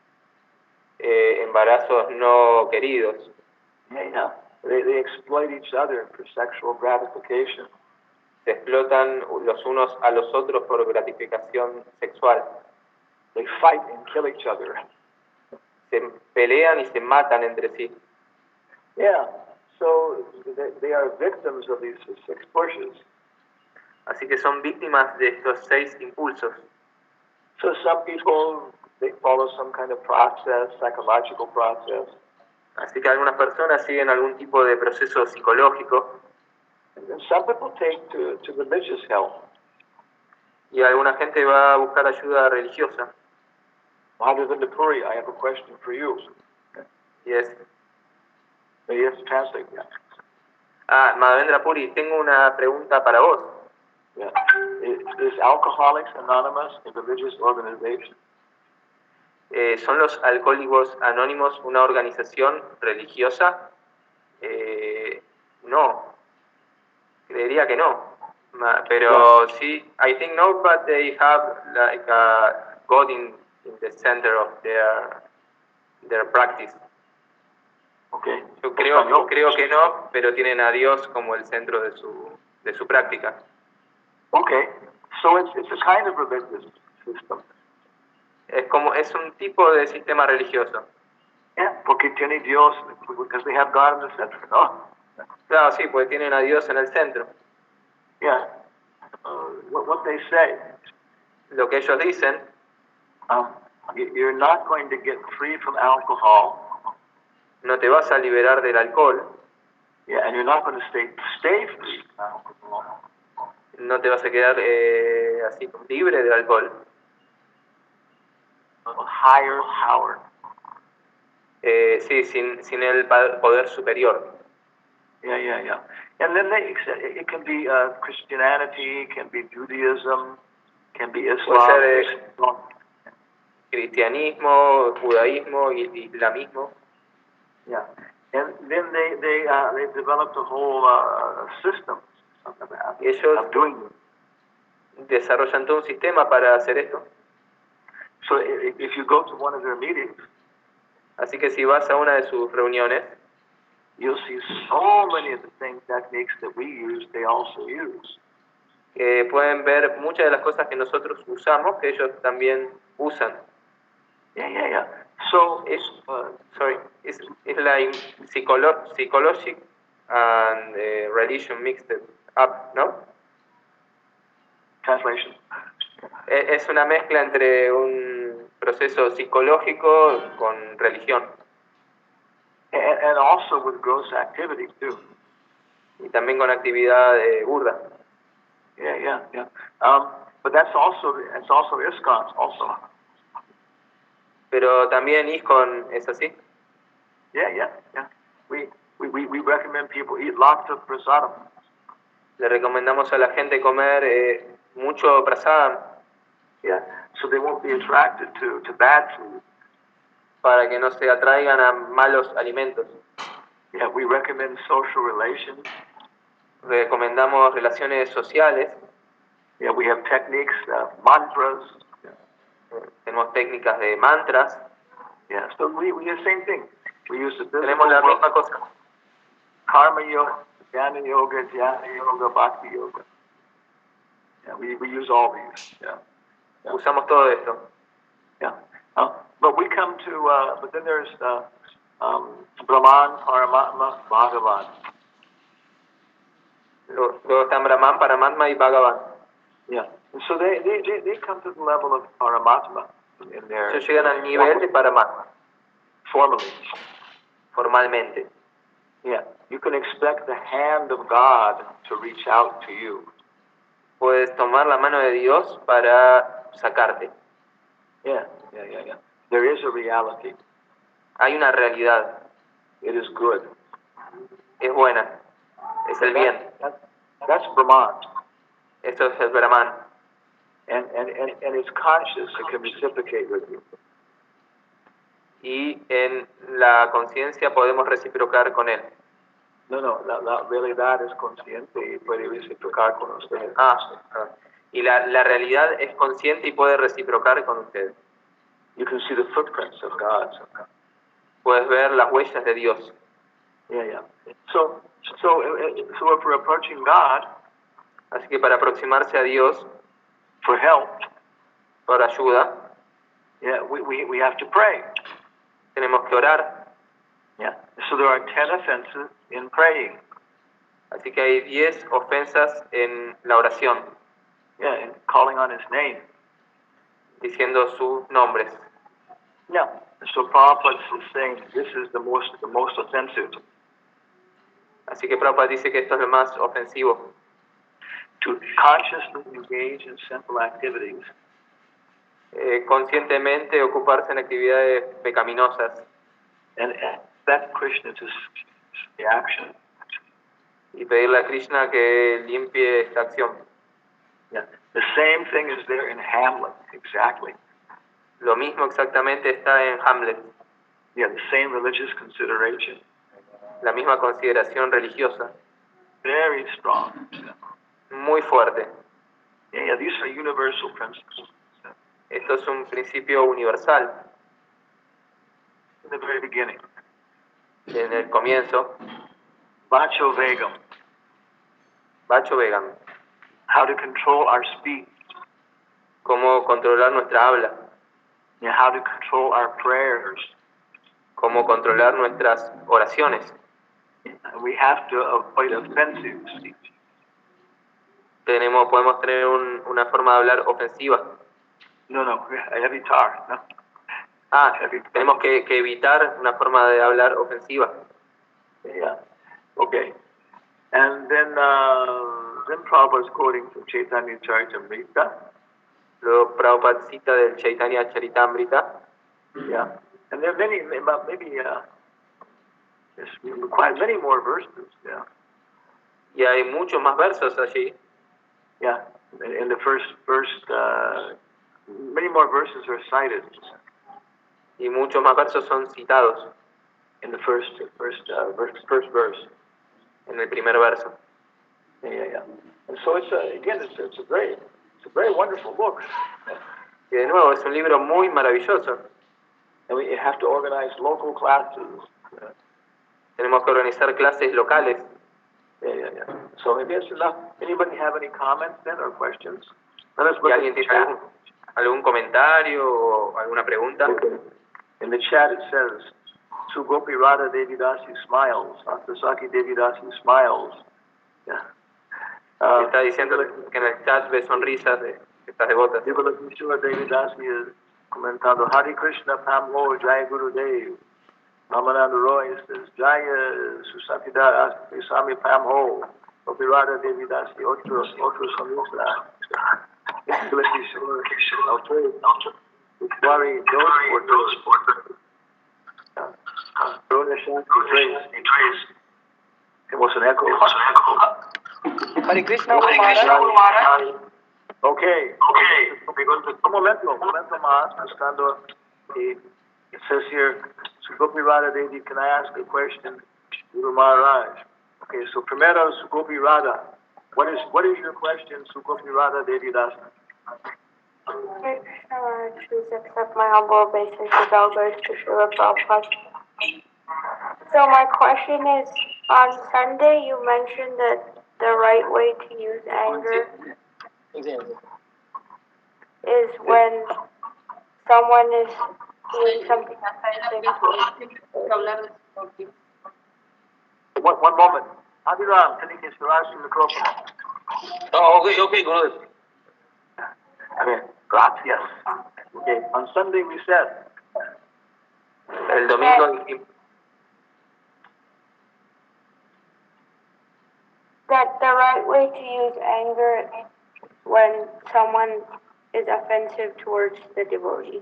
embarazos no queridos, Yeah. They exploit each other for sexual gratification. se explotan los unos a los otros por gratificación sexual, They fight and kill each other. se pelean y se matan entre sí. Yeah. So they are victims of these 6 pushes. Así que son víctimas de estos 6 impulsos. So some people, they follow some kind of process, psychological process. Así que algunas personas siguen algún tipo de proceso psicológico And some people take to religious help. y alguna gente va a buscar ayuda religiosa. Madhavendra Puri, I have a question for you. Y es, You have to translate that. Madhavendra Puri, tengo una pregunta para vos. Yeah. Is Alcoholics Anonymous a religious organization? ¿Son los Alcohólicos Anónimos una organización religiosa? No, creería que no. Pero sí, I think no, but they have like a God in the center of their practice. Okay. Yo creo que no, pero tienen a Dios como el centro de su práctica. Okay. So it's a kind of religious system. Es un tipo de sistema religioso. Yeah, porque tiene Dios, because they have God in the center, no? Claro, sí, porque tienen a Dios en el centro. Yeah. What they say, Lo que ellos dicen, you're not going to get free from alcohol. no te vas a liberar del alcohol, Yeah, and you're not going to stay free from alcohol. no te vas a quedar así libre del alcohol. A higher power. Sí, sin el poder superior. Yeah. And then it can be Christianity, can be Judaism, can be Puede ser Islam. cristianismo, judaísmo, islamismo. Yeah. And then they developed a whole system Y ellos of doing it. desarrollan todo un sistema para hacer esto. So if you go to one of their meetings, Así que si vas a una de sus reuniones, you'll see so many of the same techniques that we use, they also use. pueden ver muchas de las cosas que nosotros usamos, que ellos también usan. Yeah. So It's like psychologic and religion mixed up, ¿no? translation. Es una mezcla entre un proceso psicológico con religión. And also with gross activity too. Y también con actividad burda. Yeah. But that's also ISKCON also. Pero también ISKCON es así. Yeah. We recommend people eat lots of prasadam. Le recomendamos a la gente comer mucho prasadam. Yeah. So they won't be attracted to bad food. Para que no se atraigan a malos alimentos. Yeah, we recommend social relations. Recomendamos relaciones sociales. Yeah, we have techniques, mantras. Tenemos técnicas de mantras. Yeah, so we do the same thing. We use the physical Tenemos la misma cosa. Karma yoga, jnana yoga, bhakti yoga. Yeah, we use all these. Yeah. Usamos todo esto. Yeah. But we come to, but then there's Brahman, Paramatma, Bhagavan. Luego están Brahman, Paramatma y Bhagavan. Yeah. And so they come to the level of Paramatma in their. Ellos llegan al nivel de Paramatma. Formally. Formalmente. Yeah. You can expect the hand of God to reach out to you. Puedes tomar la mano de Dios para sacarte. Yeah. There is a reality. Hay una realidad. It is good. Es buena. Es el bien. That's Brahman. Esto es el Brahman. And it's conscious. It can reciprocate with you. Y en la conciencia podemos reciprocar con él. No, la realidad es consciente y puede reciprocar con ustedes. Y la realidad es consciente y puede reciprocar con ustedes. You can see the footprints of God. Puedes ver las huellas de Dios. Yeah. So if we're approaching God, así que para aproximarse a Dios, for help, por ayuda, yeah, we have to pray. Tenemos que orar. Yeah. So there are 10 offenses in praying. Así que hay 10 ofensas en la oración. Yeah, and calling on His name. Diciendo sus nombres. Yeah. So Prabhupada is saying this is the most offensive. Así que Prabhupada dice que esto es lo más ofensivo. To consciously engage in simple activities. Conscientemente ocuparse en actividades pecaminosas. And expect Krishna to the action. Y pedirle a Krishna que limpie esta acción. Yeah. The same thing is there in Hamlet, exactly. Lo mismo exactamente está en Hamlet. Yeah, the same religious consideration. La misma consideración religiosa. Very strong. Muy fuerte. Yeah, these are universal principles. Esto es un principio universal. In the very beginning. En el comienzo. Vacho Vegam. Vacho Vegam. How to control our speech. Cómo controlar nuestra habla. Yeah, how to control our prayers. Cómo controlar nuestras oraciones. We have to avoid offensive speech. Podemos tener una forma de hablar ofensiva. No, evitar, no. Tenemos que evitar una forma de hablar ofensiva. Yeah, okay. And then Prabhupada is quoting from Chaitanya Charitamrita. Luego Prabhupada cita del Chaitanya Charitamrita. Yeah. And there are many, maybe There's quite many more verses. Yeah. Y hay muchos más versos allí. Yeah. In the first many more verses are cited. Y muchos más versos son citados In the first verse. en el primer verso. Yeah. And so it's a very wonderful book. Y de nuevo, es un libro muy maravilloso. And we have to organize local classes. Tenemos que organizar clases locales. Yeah. So maybe that's enough. Anybody have any comments then or questions? Let us ¿Y look alguien at the tiene chat. algún comentario o alguna pregunta? In the chat it says, Sugopi Radha Devidasi smiles. Sasaki Devidasi smiles. Yeah. Está diciendo que en el chat ve sonrisas de estas devotas. Divalakishwar Devidasi is comentando, Hare Krishna Pamho Jai Guru Dev. Ramananda Roy says, Jaya Susatida Swami Pamho. Gopi Radha Devidasi Otro Samisa. Divalakishwar Worry those porters. Rona Shanti Trace. Tenemos un eco. Hare Krishna, Maharaj. Okay. Un momento más, buscando. It says here, Sugopi Radha Devi, can I ask a question, Guru Maharaj? Okay, so primero, Sugopi Radha. What is your question, Sugopi Radha Devi Das? Hare Krishna Maharaj, please accept my humble obeisance as elders to Srila Prabhupada. So my question is, on Sunday you mentioned that the right way to use anger is when someone is doing something offensive. One moment. Adiram, can you get your eyes from the microphone? Oh, okay, Gurudev. Okay, gracias. Okay, on Sunday we said, El domingo dijimos that the right way to use anger is when someone is offensive towards the devotees.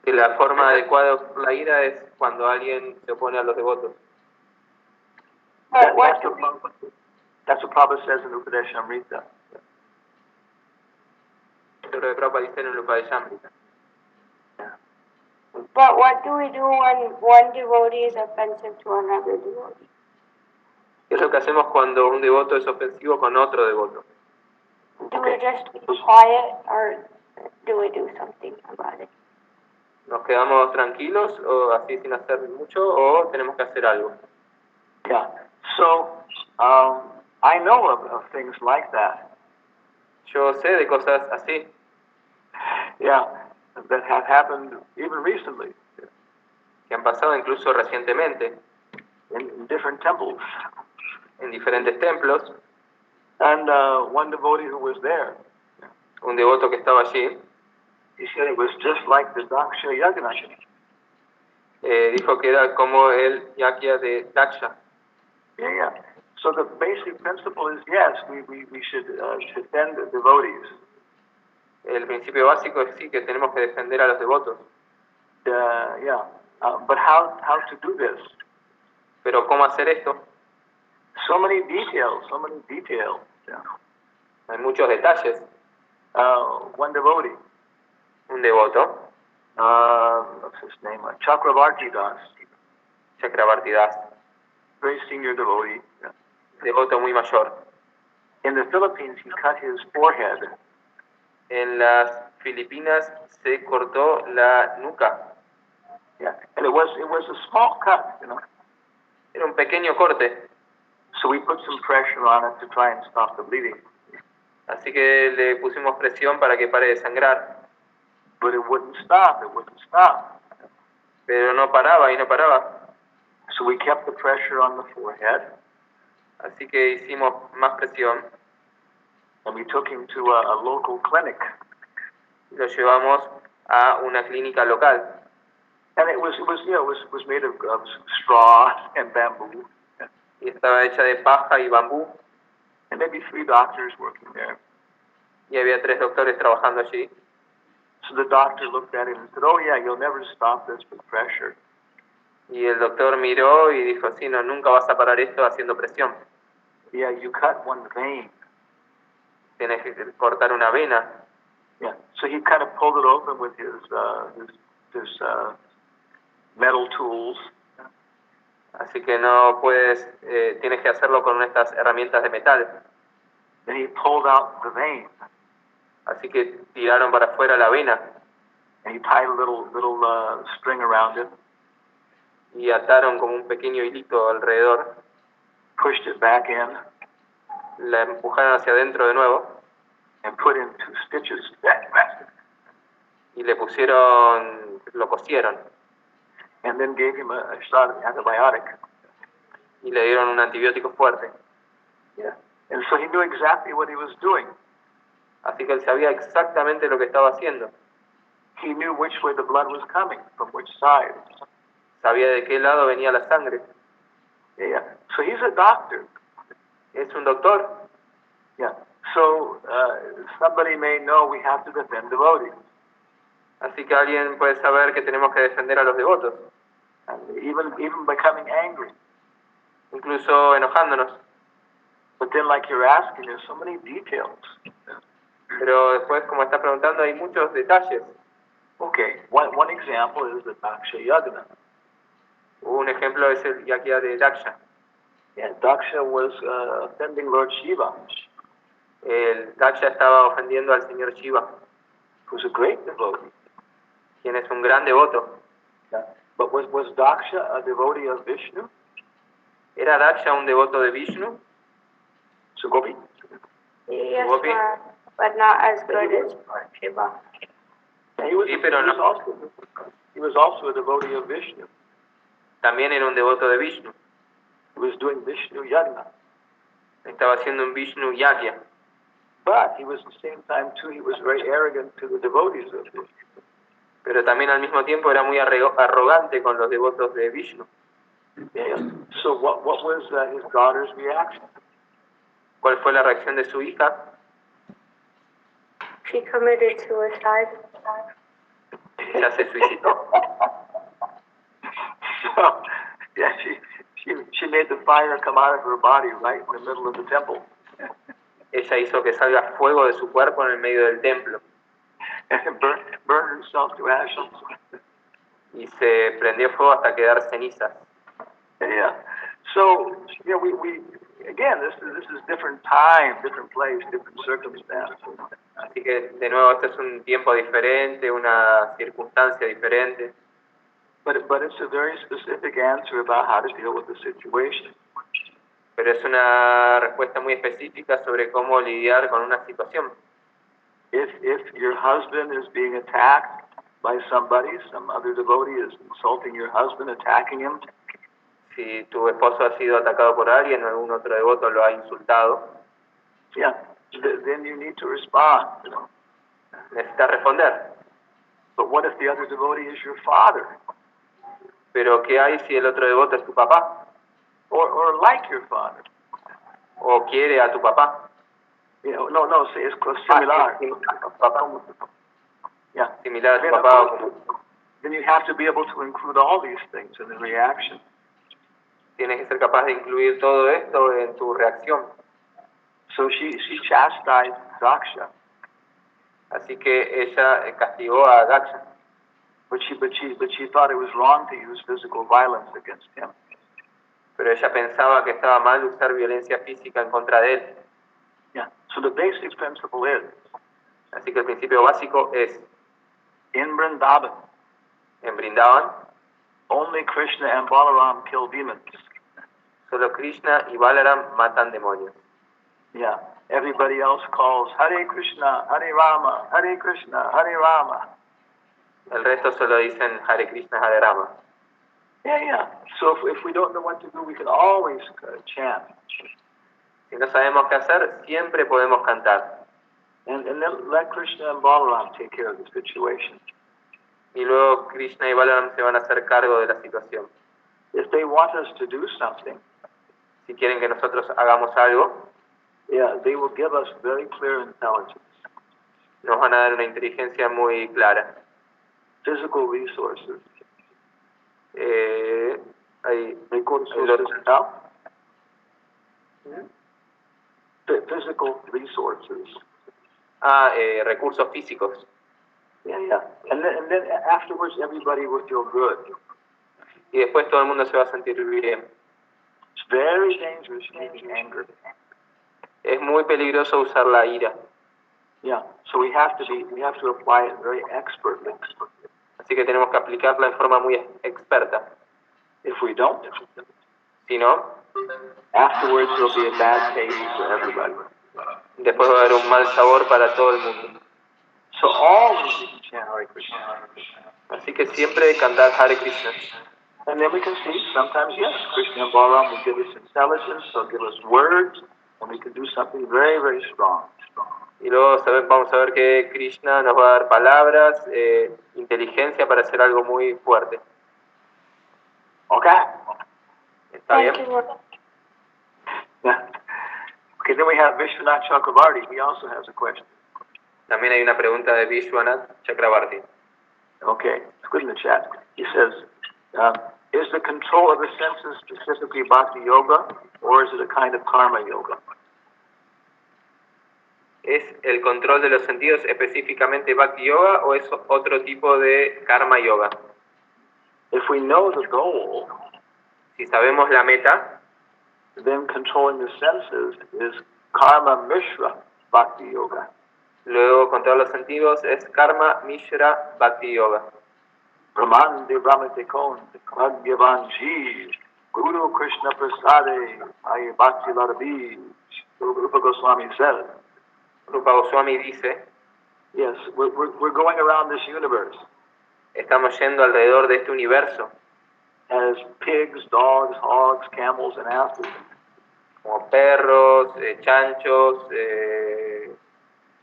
que la forma adecuada de usar la ira es cuando alguien se opone a los devotos. But what that's what Prabhupada says in Upadesh Amrita. Lo que Prabhupada dice en el Upadeshamrita. But what do we do when one devotee is offensive to another devotee? ¿Qué es lo que hacemos cuando un devoto es ofensivo con otro devoto? Do we just be quiet or do we do something about it? ¿Nos quedamos tranquilos o así sin hacer mucho o tenemos que hacer algo? Yeah. So, I know of things like that. Yo sé de cosas así, Yeah, that have happened even recently que han pasado incluso recientemente in different temples. en diferentes templos. And one devotee who was there, Un devoto que estaba allí he said it was just like the Daksha Yagna. dijo que era como el Yakya de Daksha. Yeah. So the basic principle is, yes, we should defend the devotees. El principio básico es sí que tenemos que defender a los devotos. But how to do this? Pero ¿cómo hacer esto? So many details. Yeah. Hay muchos detalles. One devotee, Un devoto, what's his name? Chakravarti Das, Chakravarti Das, very senior devotee. Yeah. devoto muy mayor. In the Philippines, he cut his forehead. En las Filipinas se cortó la nuca. Yeah, and it was a small cut, you know. Era un pequeño corte, So we put some pressure on it to try and stop the bleeding, así que le pusimos presión para que pare de sangrar. but it wouldn't stop. Pero no paraba y no paraba. So we kept the pressure on the forehead, Así que hicimos más presión and we took him to a local clinic. y lo llevamos a una clínica local. And it was made of straw and bamboo, Y estaba hecha de paja y bambú. and maybe 3 doctors working there. Y había 3 doctores trabajando allí. So the doctor looked at him and said, "Oh yeah, you'll never stop this with pressure." Y el doctor miró y dijo, sí, no, nunca vas a parar esto haciendo presión. Yeah, you cut one vein. Tienes que cortar una vena. Yeah. So he kind of pulled it open with his metal tools. Así que no puedes, tienes que hacerlo con estas herramientas de metal. And he pulled out the vein. Así que tiraron para afuera la vena And he tied a little string around it, y ataron como un pequeño hilito alrededor. pushed it back in, La empujaron hacia adentro de nuevo and put in 2 stitches. y le pusieron, lo cosieron And then gave him a shot of antibiotic. y le dieron un antibiótico fuerte. Yeah. And so he knew exactly what he was doing. Así que él sabía exactamente lo que estaba haciendo. He knew which way the blood was coming, from which side. Sabía de qué lado venía la sangre. Yeah. So he's a doctor. Es un doctor. Yeah. So somebody may know we have to defend devotees. Así que alguien puede saber que tenemos que defender a los devotos. And even becoming angry. Incluso enojándonos. But then, like you're asking, there's so many details. Pero después, como está preguntando, hay muchos detalles. Okay, one example is the Daksha Yagna. Un ejemplo es el Yagya de Daksha. Yeah, Daksha was offending Lord Shiva, El Daksha estaba ofendiendo al señor Shiva, who's a great devotee. quien es un gran devoto. Yeah. But was Daksha a devotee of Vishnu? ¿Era Daksha un devoto de Vishnu? Sugopi? Yes, Gopi? but not as good as Shiva. He was, Sí, pero no. he was also a devotee of Vishnu. También era un devoto de Vishnu. He was doing Vishnu Yagna. Estaba haciendo un Vishnu Yagya. But he was at the same time too, he was very arrogant to the devotees of Vishnu. Pero también al mismo tiempo era muy arrogante con los devotos de Vishnu. Yeah. So what was his daughter's reaction? ¿Cuál fue la reacción de su hija? She committed suicide. Ella se suicidó. So, yeah, she made the fire come out of her body right in the middle of the temple. Ella hizo que salga fuego de su cuerpo en el medio del templo. And burned herself to ashes. Y se prendió fuego hasta quedar cenizas. Yeah. So, yeah, we again, this is different time, different place, different circumstance. Así que, de nuevo, este es un tiempo diferente, una circunstancia diferente. But it's a very specific answer about how to deal with the situation. Pero es una respuesta muy específica sobre cómo lidiar con una situación. If your husband is being attacked by somebody, some other devotee is insulting your husband, attacking him, Si tu esposo ha sido atacado por alguien o algún otro devoto lo ha insultado, yeah, then you need to respond. You know? necesitas responder. But what if the other devotee is your father, Pero ¿qué hay si el otro devoto es tu papá? or like your father? ¿O quiere a tu papá? You know, no, say it's similar. Papá, Yeah. similar a tu Then, papá. O como- then you have to be able to include all these things in the reaction. Tienes que ser capaz de incluir todo esto en tu reacción. So she chastised Daksha, Así que ella castigó a Daksha. but she thought it was wrong to use physical violence against him. Pero ella pensaba que estaba mal usar violencia física en contra de él. Yeah. So the basic principle is, Así que el principio básico es, in Vrindavan, en Brindavan, only Krishna and Balaram kill demons. solo Krishna y Balaram matan demonios. Yeah. Everybody else calls Hare Krishna, Hare Rama, Hare Krishna, Hare Rama. El resto solo dicen Hare Krishna, Hare Rama. Yeah. So if we don't know what to do, we can always chant. Si no sabemos qué hacer, siempre podemos cantar. And then let Krishna and Balaram take care of the situation. Y luego Krishna y Balaram se van a hacer cargo de la situación. If they want us to do something, Si quieren que nosotros hagamos algo, yeah, they will give us very clear intelligence. nos van a dar una inteligencia muy clara. Physical resources. Hay Recursos los- physical resources. recursos físicos. Yeah. And then afterwards, everybody will feel good. Y después todo el mundo se va a sentir bien. It's very dangerous using anger. Es muy peligroso usar la ira. Yeah. So we have to apply it very expertly. Así que tenemos que aplicarla en forma muy experta. If we don't, Si no, afterwards there'll be a bad taste for everybody. después va a haber un mal sabor para todo el mundo. So always we can chant Hare Krishna. Así que siempre cantar Hare Krishna. And then we can see, sometimes, yes, Krishna and Balaram will give us intelligence, they'll give us words, and we can do something very, very strong. Y luego vamos a ver que Krishna nos va a dar palabras, inteligencia para hacer algo muy fuerte. Okay? ¿Está bien? Thank you. Yeah. Okay, then we have Vishwanath Chakravarti. He also has a question. También hay una pregunta de Vishwanath Chakravarti. Okay, it's good in the chat. He says, is the control of the senses specifically Bhakti Yoga, or is it a kind of Karma Yoga? ¿Es el control de los sentidos específicamente Bhakti Yoga o es otro tipo de Karma Yoga? If we know the goal, Si sabemos la meta, then controlling the senses is Karma Mishra Bhakti Yoga. luego controlar los sentidos es Karma Mishra Bhakti Yoga. Brahmande Brahmate Kon, Bhagyavan Jeev, Guru Krishna Prasade, Aye Bhakti Larabi, Rupa Goswami says. Rupa Goswami dice, Yes, we're going around this universe estamos yendo alrededor de este universo, as pigs, dogs, hogs, camels, and asses. como perros, chanchos,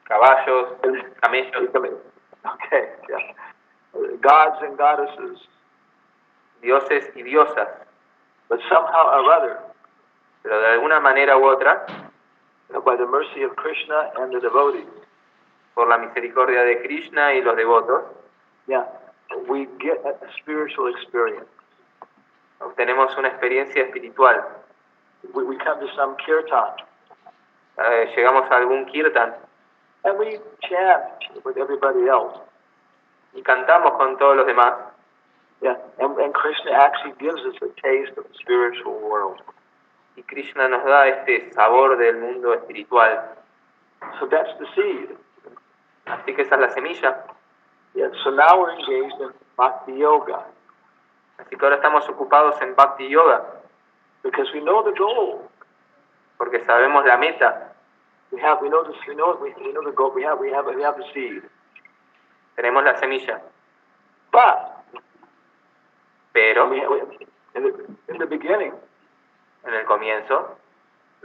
caballos, camellos, Okay, yeah. Gods and goddesses. dioses y diosas. But somehow or other, Pero de alguna manera u otra, by the mercy of Krishna and the devotees, por la misericordia de Krishna y los devotos, yeah, we get a spiritual experience. obtenemos una experiencia espiritual. We come to some kirtan, Llegamos a algún kirtan and we chant with everybody else. y cantamos con todos los demás. Yeah, and Krishna actually gives us a taste of the spiritual world. Y Krishna nos da este sabor del mundo espiritual. So that's the seed. Así que esa es la semilla. Yeah, so now we're engaged in Bhakti Yoga Así que ahora estamos ocupados en Bhakti Yoga, because we know the goal. porque sabemos la meta. We know the goal. We have the seed. Tenemos la semilla. But Pero in the beginning, en el comienzo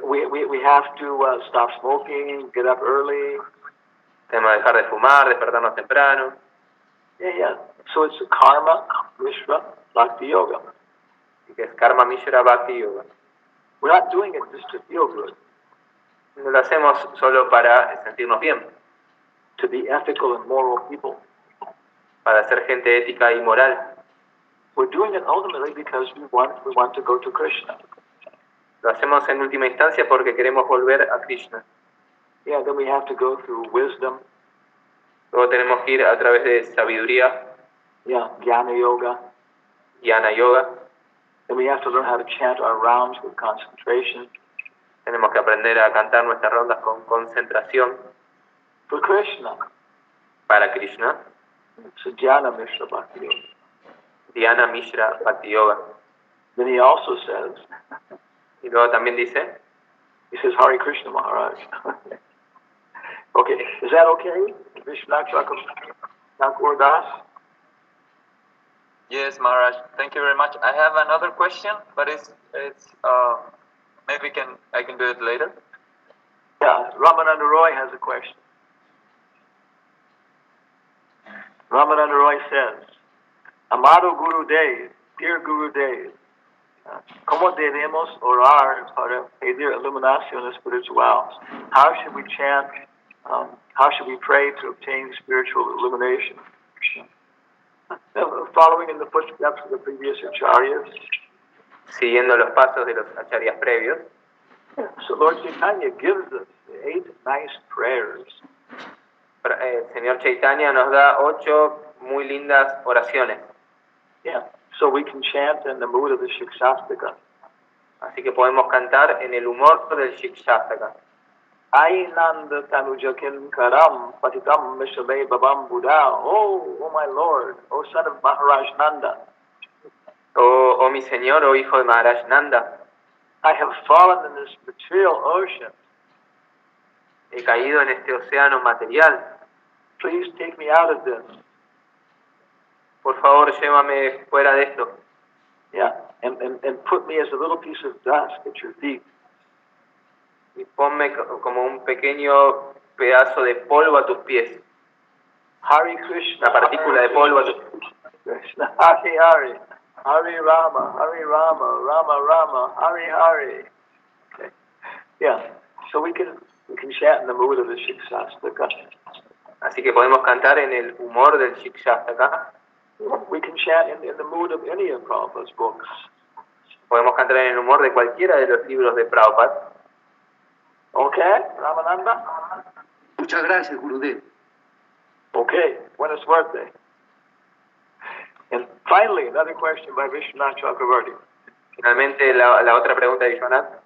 we have to stop smoking, get up early. tenemos que dejar de fumar, despertarnos temprano. Yeah. So it's Karma Mishra Bhakti Yoga. Así que es Karma Mishra Bhakti Yoga. We're not doing it just to feel good, No lo hacemos solo para sentirnos bien, to be ethical and moral people. para ser gente ética y moral. We're doing it ultimately because we want to go to Krishna. Lo hacemos en última instancia porque queremos volver a Krishna. Yeah, then we have to go through wisdom. Luego tenemos que ir a través de sabiduría, Yeah, Jnana Yoga. Jnana Yoga. Then we have to learn how to chant our rounds with concentration. Tenemos que aprender a cantar nuestras rondas con concentración For Krishna, para Krishna. it's a Jnana Mishra Bhakti Yoga. Dhyana Mishra Bhakti Yoga. Then he also says, Y luego también dice, he says, Hare Krishna Maharaj. Okay, is that okay? Vishwanath Thakur Das? Yes, Maharaj. Thank you very much. I have another question, but it's maybe I can do it later. Yeah, Ramananda Roy has a question. Ramananda Roy says, Amado Guru Dev, dear Guru Dev, ¿cómo debemos orar para pedir iluminación espiritual? How should we chant how should we pray to obtain spiritual illumination? Following in the footsteps of the previous acharyas. Siguiendo los pasos de los acharyas previos. So Lord Chaitanya gives us 8 nice prayers. El Señor Chaitanya nos da 8 muy lindas oraciones. Yeah, so we can chant in the mood of the Shikshastaka. Así que podemos cantar en el humor del Shikshastaka. Ainanda tanuja kinkaram patitam mishale babam buddha. Oh my Lord, oh son of Maharaj Nanda. Oh mi Señor, oh hijo de Maharaj Nanda. I have fallen in this material ocean. He caído en este océano material. Please take me out of this. Por favor, llévame fuera de esto. Yeah, and put me as a little piece of dust at your feet. Y ponme como un pequeño pedazo de polvo a tus pies. Hare Krishna. Una partícula de polvo a tus pies. Krishna. Hare Hare. Hare Rama. Hare Rama. Rama Rama. Hare Hare. Okay. Yeah. So we can chant in the mood of the Shikshastaka. Así que podemos cantar en el humor del Shikshastaka. We can chant in the mood of any of Prabhupada's books. Podemos cantar en el humor de cualquiera de los libros de Prabhupada. Okay, Ramananda? Muchas gracias, Gurudev. Okay, when is birthday? And finally, another question by Vishwanath Chakravarti. Finalmente, la otra pregunta de Vishwanath.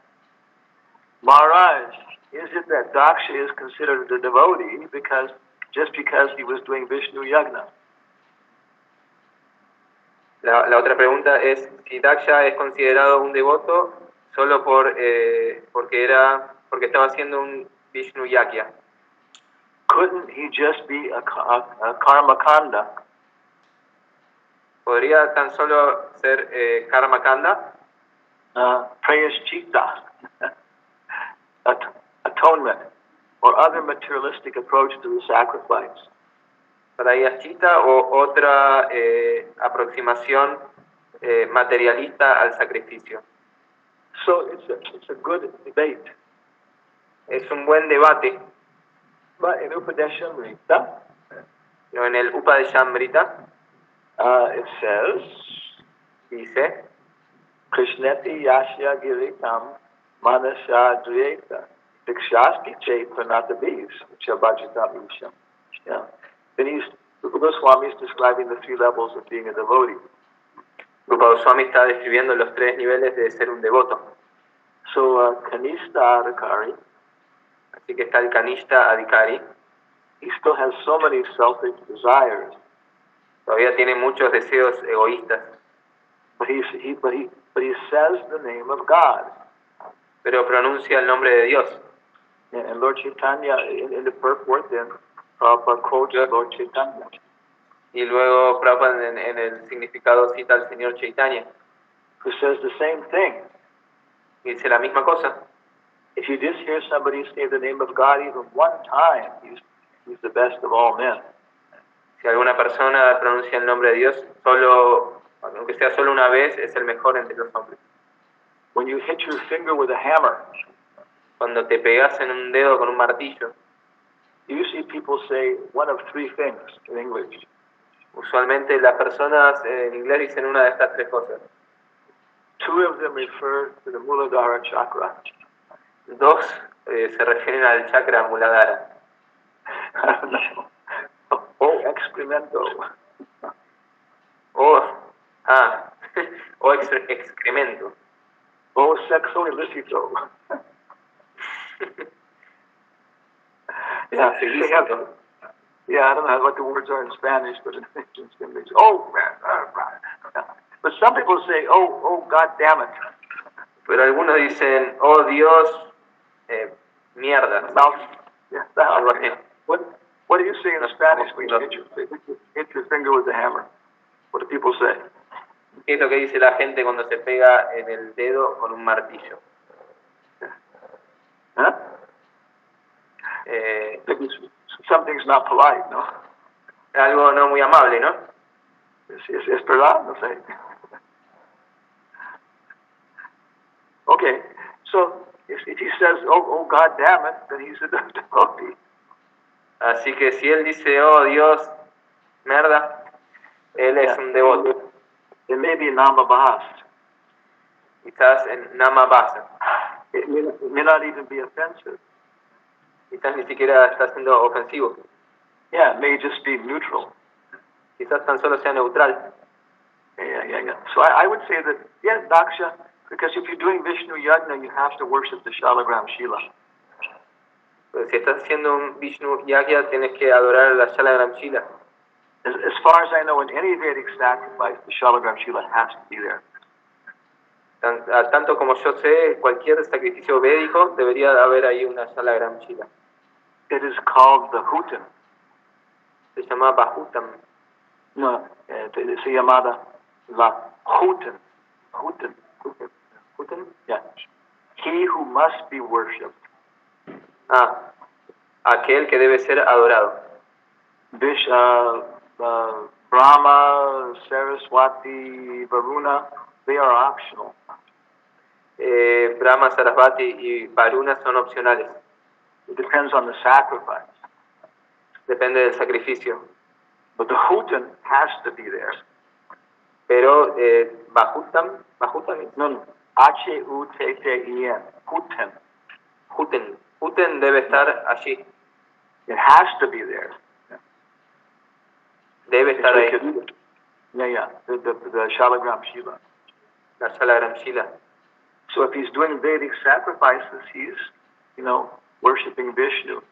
Maharaj, is it that Daksha is considered a devotee just because he was doing Vishnu Yagna? La otra pregunta es si Daksha es considerado un devoto solo porque estaba haciendo un Vishnu Yagya. Couldn't he just be a karma kanda? ¿Podría tan solo ser karma kanda? Prayaschita, atonement, or other materialistic approach to the sacrifice? Prayaschita o otra aproximación materialista al sacrificio. So it's a good debate. Es un buen debate. But in Upadeshamrita, En el Upadeshamrita it says, dice, Krishneti yashya giritam manasya driyeta dikshasti chet pranatavis chabhajitam isham. Yeah. Then Goswami is describing the 3 levels of being a devotee. Rupa Goswami está describiendo los 3 niveles de ser un devoto. So Kanishta Adhikari, Así que está el Kanishta Adhikari. he still has so many selfish desires. Todavía tiene muchos deseos egoístas. But he says the name of God. Pero pronuncia el nombre de Dios. And Lord Chaitanya, in the purport, then Prabhupada quotes Lord Chaitanya. Y luego Prabhupada en el significado cita al Señor Chaitanya. Who says the same thing. Y dice la misma cosa. If you just hear somebody say the name of God even one time, he's the best of all men. Si alguna persona pronuncia el nombre de Dios, aunque sea solo una vez, es el mejor entre los hombres. When you hit your finger with a hammer, Cuando te pegas en un dedo con un martillo, usually people say one of 3 things in English. usualmente las personas en inglés dicen una de estas 3 cosas. 2 of them refer to the Muladhara chakra. 2 se refieren al chakra Muladhara. O excremento. O excremento. O sexo ilícito. Yeah, I don't know what the words are in Spanish, but in English, but some people say, oh, God damn it. Pero algunos dicen, oh Dios, mierda. Algo así. What do you say in Spanish when you hit your finger with a hammer? What do people say? ¿Qué es lo que dice la gente cuando se pega en el dedo con un martillo? Huh? Something's not polite, ¿no? Algo no muy amable, ¿no? Es verdad, no sé. Okay, so if he says, oh God damn it, then he's a devotee. Así que si él dice, oh Dios, merda, él es un devoto. It may be Nama Bahas. Quizás en Namabasa. It may not even be offensive. Quizás ni siquiera está siendo ofensivo. Yeah, it may just be neutral. Quizás tan solo sea neutral. Yeah. So I would say that, yeah, Daksha, because if you're doing Vishnu Yajna, you have to worship the Shalagram Shila. Pero si estás haciendo un Vishnu Yagya, tienes que adorar la Shalagram Shila. As far as I know, in any Vedic sacrifice, the Shalagram Shila has to be there. Tanto como yo sé, cualquier sacrificio védico debería haber ahí una Shalagram Shila. It is called the Hutan. Se llama Bahutam. No, se llamada la Hutan. Hutan. ¿Hutam? Yeah. He who must be worshipped. Aquel que debe ser adorado. Brahma, Saraswati, Varuna, they are optional. Brahma, Sarasvati y Varuna son opcionales. It depends on the sacrifice. Depende del sacrificio. But the Hutan has to be there. Pero Bahutam No. H-U-T-T-E-N. Hutan. Huten debe estar allí. It has to be there. Debe estar ahí. Yeah. The Shalagram Shila. La Shalagram Shila. So if he's doing Vedic sacrifices, he's, worshiping Vishnu.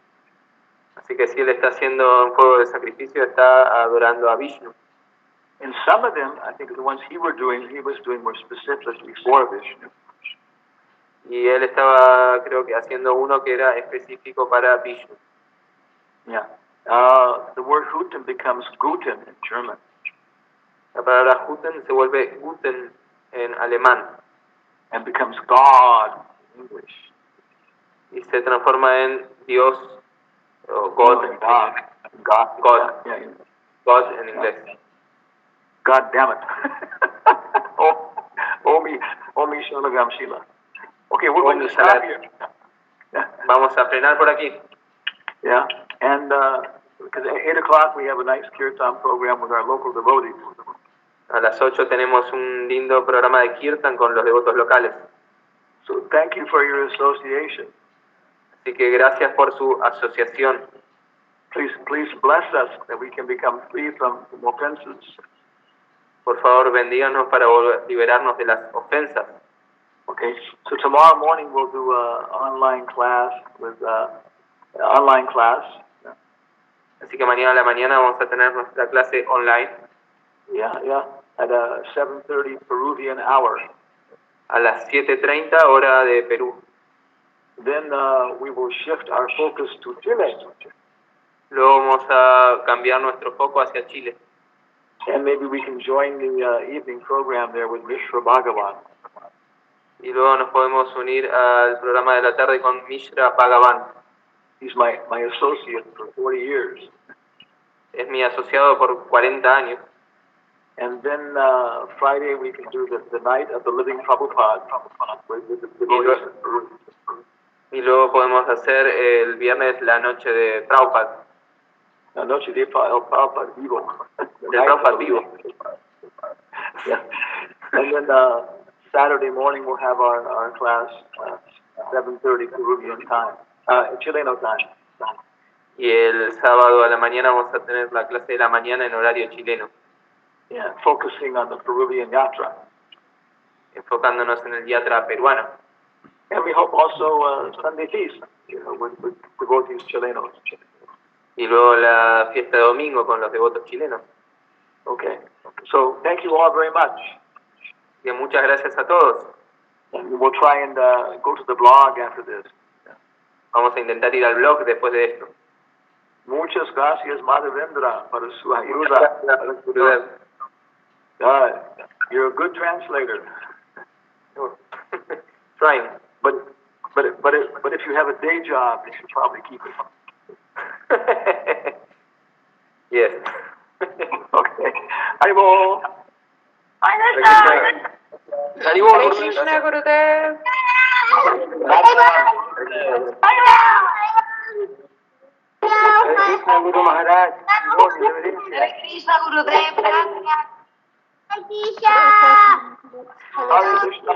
Así que si él está haciendo un fuego de sacrificio, está adorando a Vishnu. And some of them, I think the ones he was doing more specifically for Vishnu. Y él estaba, creo que, haciendo uno que era específico para Vishnu. Yeah. The word Hutan becomes Guten in German. La palabra Huten se vuelve Guten en alemán. And becomes God in English. Y se transforma en Dios o God. God. Yeah. God en inglés. God damn it. Omi Shalagram Shila. Okay, we're going to stop here. Vamos a frenar por aquí. Yeah, and because at 8 o'clock we have a nice kirtan program with our local devotees. A las 8 tenemos un lindo programa de kirtan con los devotos locales. So thank you for your association. Así que gracias por su asociación. Please bless us that we can become free from offenses. Por favor, bendíganos para liberarnos de las ofensas. Okay, so tomorrow morning we'll do a online class with online class. Así que mañana a la mañana vamos a tener nuestra clase online. Yeah, at 7:30 Peruvian hour. A las 7:30 hora de Perú. Then we will shift our focus to Chile. Luego vamos a cambiar nuestro foco hacia Chile. And maybe we can join the evening program there with Mishra Bhagavan. Y luego nos podemos unir al programa de la tarde con Mishra Bhagavan. He's my associate for 40 years. Es mi asociado por 40 años. And then Friday we can do the night of the living Prabhupada with the devotees. Y luego podemos hacer el viernes la noche de Prabhupada. La noche de Prabhupada vivo. De Prabhupada vivo. Yeah. And then Saturday morning we'll have our class 7:30 Peruvian time, Chileno time. Y el sábado a la mañana vamos a tener la clase de la mañana en horario chileno. Yeah, focusing on the Peruvian yatra. Enfocándonos en el yatra peruano. And we hope also Sunday feast, with devotees chilenos. Y luego la fiesta de domingo con los devotos chilenos. Okay. So thank you all very much. Y muchas gracias a todos. And we'll try and go to the blog after this. Vamos a intentar ir al blog después de esto. Muchas gracias, Madhavendra, por su ayuda. You're a good translator. Trying. But if you have a day job, you should probably keep it. Yes. Okay. Haribol. Haribol. Krishna Gurudev. Bye. Krishna Guru Maharaj. No, mi reverencia. Hare Krishna Gurudev, gracias. Hare Krishna.